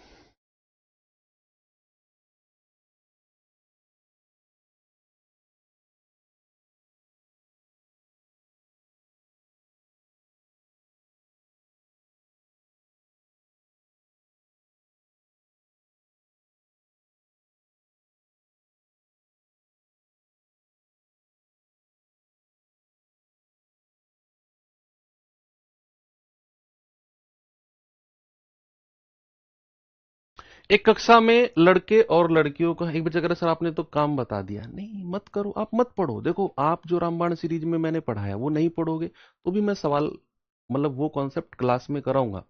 एक कक्षा में लड़के और लड़कियों का एक बच्चा कह रहा सर आपने तो काम बता दिया। नहीं मत करो, आप मत पढ़ो। देखो आप जो रामबाण सीरीज में मैंने पढ़ाया वो नहीं पढ़ोगे तो भी मैं सवाल मतलब वो कॉन्सेप्ट क्लास में कराऊंगा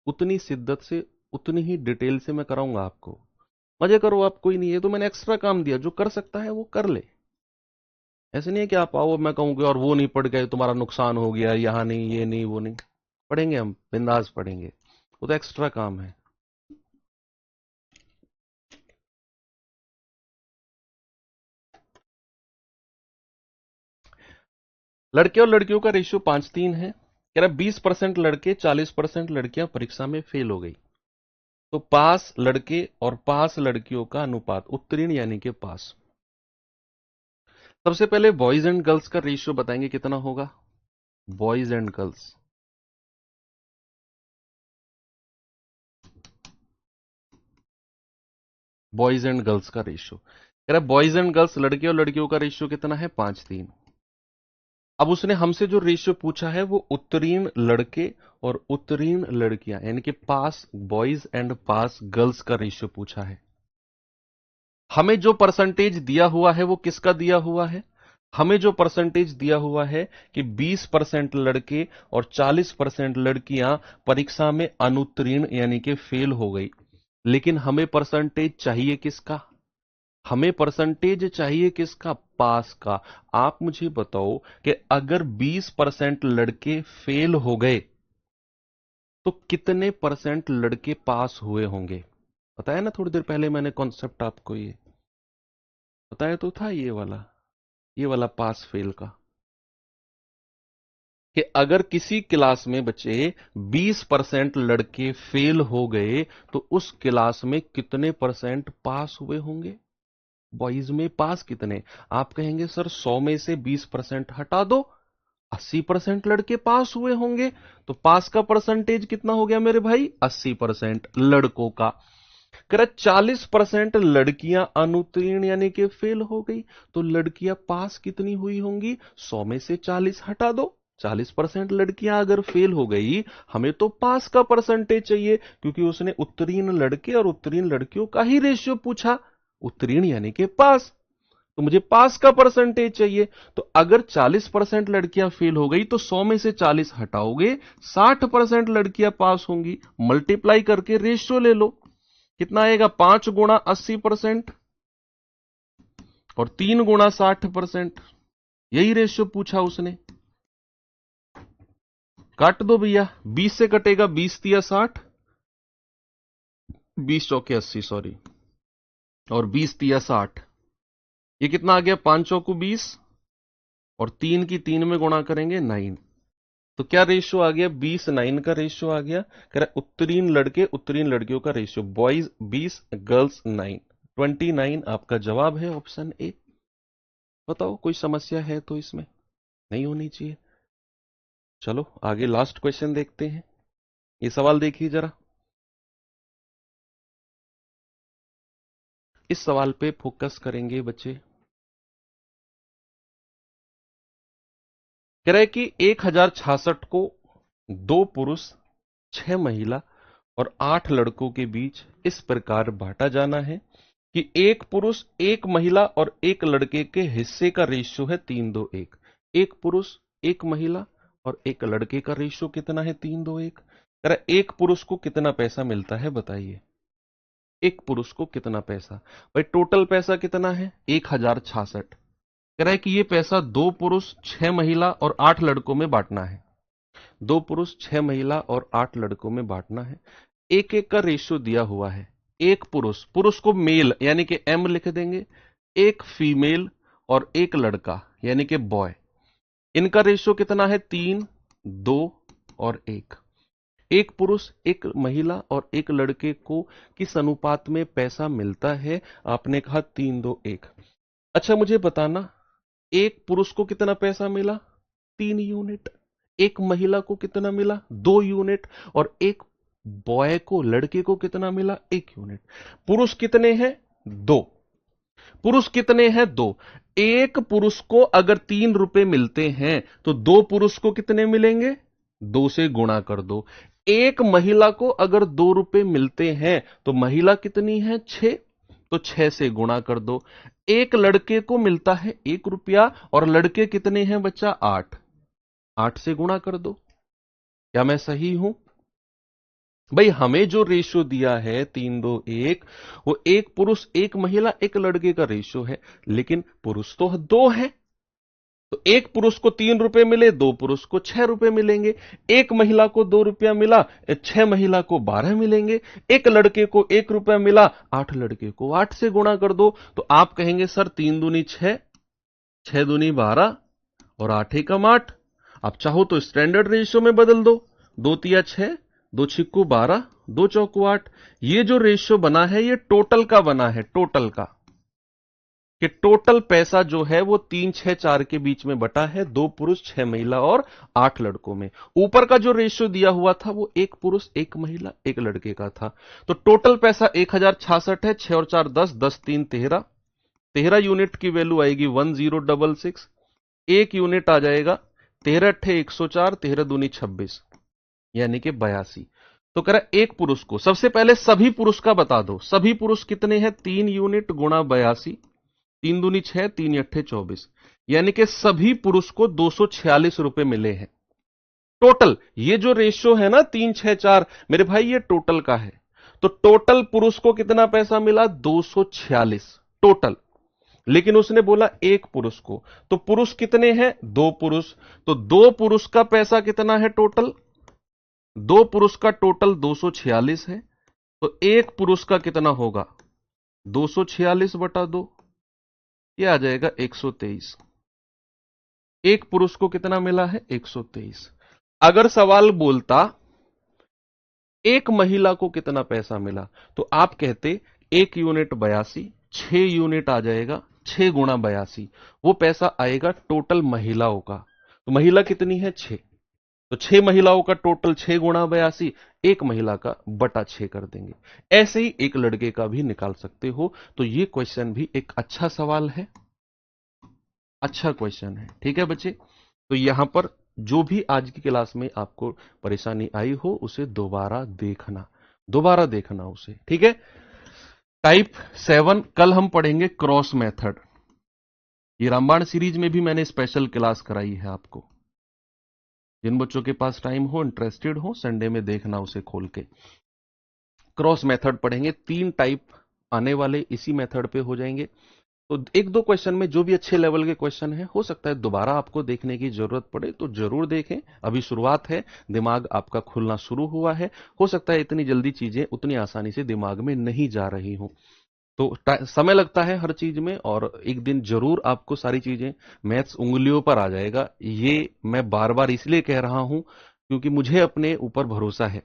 उतनी शिद्दत से, उतनी ही डिटेल से मैं कराऊंगा आपको। मजे करो आप, कोई नहीं है तो मैंने एक्स्ट्रा काम दिया, जो कर सकता है वो कर ले। ऐसे नहीं है कि आप आओ मैं कहूंगी और वो नहीं पढ़ गए तुम्हारा नुकसान हो गया, यहाँ नहीं, ये नहीं, वो नहीं। पढ़ेंगे हम, बिंदास पढ़ेंगे, वो तो एक्स्ट्रा काम है। लड़के और लड़कियों का रेशियो 5:3 है। कह रहा 20% लड़के 40% लड़कियां परीक्षा में फेल हो गई, तो पास लड़के और पास लड़कियों का अनुपात, उत्तीर्ण यानी कि पास। सबसे पहले बॉयज एंड गर्ल्स का रेशियो बताएंगे कितना होगा। Boys and girls, boys and girls का रेशियो कह रहा है बॉयज एंड गर्ल्स लड़के और लड़कियों का रेशियो कितना है 5:3। अब उसने हमसे जो रेशियो पूछा है वो उत्तीर्ण लड़के और उत्तीर्ण लड़कियां यानी कि पास बॉयज एंड पास गर्ल्स का रेशियो पूछा है। हमें जो परसेंटेज दिया हुआ है वो किसका दिया हुआ है। हमें जो परसेंटेज दिया हुआ है कि 20% लड़के और 40% लड़कियां परीक्षा में अनुत्तीर्ण यानी कि फेल हो गई। लेकिन हमें परसेंटेज चाहिए किसका। हमें परसेंटेज चाहिए किसका, पास का। आप मुझे बताओ कि अगर 20% लड़के फेल हो गए तो कितने परसेंट लड़के पास हुए होंगे। बताया ना थोड़ी देर पहले मैंने कॉन्सेप्ट आपको, ये बताया तो था, ये वाला पास फेल का, कि अगर किसी क्लास में बच्चे 20% लड़के फेल हो गए तो उस क्लास में कितने परसेंट पास हुए होंगे। बॉयज में पास कितने। आप कहेंगे सर 100 में से 20% हटा दो, 80% लड़के पास हुए होंगे। तो पास का परसेंटेज कितना हो गया मेरे भाई, 80% लड़कों का। कह 40% लड़कियां अनुत्तीर्ण यानी कि फेल हो गई, तो लड़कियां पास कितनी हुई होंगी, 100 में से 40 हटा दो। 40% लड़कियां अगर फेल हो गई, हमें तो पास का परसेंटेज चाहिए, क्योंकि उसने उत्तीर्ण लड़के और उत्तीर्ण लड़कियों का ही रेशियो पूछा। उत्तीर्ण यानी कि पास, तो मुझे पास का परसेंटेज चाहिए। तो अगर 40% लड़कियां फेल हो गई तो 100 में से 40 हटाओगे, 60% लड़कियां पास होंगी। मल्टीप्लाई करके रेशियो ले लो, कितना आएगा, 5 गुणा 80% और 3 गुणा 60%। यही रेशियो पूछा उसने। काट दो भैया, 20 से कटेगा 20 तिया 60, 20 चौके 80 सॉरी, और 20 तिया 60। ये कितना आ गया, 5 चौकू 20 और 3 की 3 में गुणा करेंगे 9। तो क्या रेशियो आ गया, 20:9 का रेशियो आ गया। कह रहा उत्तीर्ण लड़के उत्तीर्ण लड़कियों का रेशियो, बॉयज 20 गर्ल्स 9, 29 आपका जवाब है ऑप्शन ए। बताओ कोई समस्या है तो इसमें, नहीं होनी चाहिए। चलो आगे लास्ट क्वेश्चन देखते हैं। ये सवाल देखिए जरा, इस सवाल पे फोकस करेंगे बच्चे। कह रहे कि 1066 को 2 पुरुष 6 महिला और 8 लड़कों के बीच इस प्रकार बांटा जाना है कि एक पुरुष एक महिला और एक लड़के के हिस्से का रेशियो है 3:2:1। एक पुरुष एक महिला और एक लड़के का रेशियो कितना है, 3:2:1। कह रहा एक पुरुष को कितना पैसा मिलता है बताइए। एक पुरुष को कितना पैसा, भाई टोटल पैसा कितना है 1066। कह रहा है कि ये पैसा 2 पुरुष 6 महिला और 8 लड़कों में बांटना है। 2 पुरुष 6 महिला और 8 लड़कों में बांटना है। एक एक का रेशियो दिया हुआ है। एक पुरुष, पुरुष को मेल यानी कि एम लिख देंगे, एक फीमेल और एक लड़का यानी कि बॉय। इनका रेशियो कितना है, 3, 2 और 1। एक पुरुष, एक महिला और एक लड़के को किस अनुपात में पैसा मिलता है? आपने कहा 3-2-1। अच्छा मुझे बताना, एक पुरुष को कितना पैसा मिला? 3 यूनिट। एक महिला को कितना मिला? 2 यूनिट। और एक बॉय को, लड़के को कितना मिला? 1 यूनिट। पुरुष कितने हैं? 2। पुरुष कितने हैं? 2। एक पुरुष को अगर 3 रुपए मिलते हैं तो 2 पुरुष को कितने मिलेंगे? 2 से गुणा कर दो। एक महिला को अगर 2 रुपए मिलते हैं तो महिला कितनी है? 6। तो 6 से गुणा कर दो। एक लड़के को मिलता है 1 रुपया और लड़के कितने हैं बच्चा? 8। 8 से गुणा कर दो। क्या मैं सही हूं? भाई हमें जो रेशियो दिया है 3-2-1, वो एक पुरुष, एक महिला, एक लड़के का रेशियो है, लेकिन पुरुष तो 2 है। तो एक पुरुष को 3 रुपए मिले, 2 पुरुष को 6 रुपए मिलेंगे। एक महिला को 2 रुपया मिला, 6 महिला को 12 मिलेंगे। एक लड़के को 1 रुपया मिला, 8 लड़के को। 8 से गुणा कर दो। तो आप कहेंगे सर 3 दूनी 6, 6 दूनी 12 और 8 एकम 8। आप चाहो तो स्टैंडर्ड रेशियो में बदल दो। 2 तिया 6, 2 छिक्कू 12, 2 चौकू 8। ये जो रेशियो बना है ये टोटल का बना है, टोटल का, कि टोटल पैसा जो है वो 3-6-4 के बीच में बटा है, 2 पुरुष 6 महिला और 8 लड़कों में। ऊपर का जो रेशियो दिया हुआ था वो 1 पुरुष 1 महिला 1 लड़के का था। तो टोटल पैसा 1066 है। 6 और 4 10, 10 3 13, 13 यूनिट की वैल्यू आएगी 1066। 1 यूनिट आ जाएगा 13 अट्ठे 104, 13 दूनी 26, यानी कि 82। तो कह रहा एक पुरुष को, सबसे पहले सभी पुरुष का बता दो। सभी पुरुष कितने हैं? 3 यूनिट गुणा 82, 3 दूनी 6, 3 अट्ठे 24, यानी कि सभी पुरुष को 246 रुपए मिले हैं टोटल। ये जो रेशियो है ना 3-6-4, मेरे भाई ये टोटल का है। तो टोटल पुरुष को कितना पैसा मिला? 246 टोटल। लेकिन उसने बोला एक पुरुष को, तो पुरुष कितने हैं? 2 पुरुष। तो 2 पुरुष का पैसा कितना है टोटल? 2 पुरुष का टोटल 246 है। तो एक पुरुष का कितना होगा? 246 बटा 2, यह आ जाएगा 123। एक पुरुष को कितना मिला है? 123। अगर सवाल बोलता एक महिला को कितना पैसा मिला, तो आप कहते 1 यूनिट 82, 6 यूनिट आ जाएगा, 6 गुणा 82, वो पैसा आएगा टोटल महिलाओं का। तो महिला कितनी है? 6। तो 6 महिलाओं का टोटल 6 गुणा 82, एक महिला का बटा 6 कर देंगे। ऐसे ही एक लड़के का भी निकाल सकते हो। तो ये क्वेश्चन भी एक अच्छा सवाल है, अच्छा क्वेश्चन है। ठीक है बच्चे, तो यहां पर जो भी आज की क्लास में आपको परेशानी आई हो उसे दोबारा देखना उसे। ठीक है। टाइप 7 कल हम पढ़ेंगे क्रॉस मेथड। ये रामबाण सीरीज में भी मैंने स्पेशल क्लास कराई है आपको। जिन बच्चों के पास टाइम हो, इंटरेस्टेड हो, संडे में देखना उसे खोल के। क्रॉस मेथड पढ़ेंगे। 3 टाइप आने वाले इसी मेथड पे हो जाएंगे। तो 1-2 क्वेश्चन में जो भी अच्छे लेवल के क्वेश्चन है, हो सकता है दोबारा आपको देखने की जरूरत पड़े, तो जरूर देखें। अभी शुरुआत है, दिमाग आपका खुलना शुरू हुआ है। हो सकता है इतनी जल्दी चीजें उतनी आसानी से दिमाग में नहीं जा रही हो, तो समय लगता है हर चीज में, और एक दिन जरूर आपको सारी चीजें, मैथ्स उंगलियों पर आ जाएगा। ये मैं बार बार इसलिए कह रहा हूं क्योंकि मुझे अपने ऊपर भरोसा है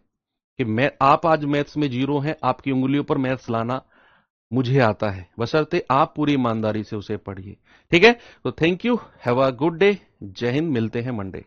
कि मैं, आप आज मैथ्स में जीरो हैं, आपकी उंगलियों पर मैथ्स लाना मुझे आता है, बशर्ते आप पूरी ईमानदारी से उसे पढ़िए। ठीक है, तो thank you, have a good day. जय हिंद, मिलते हैं मंडे।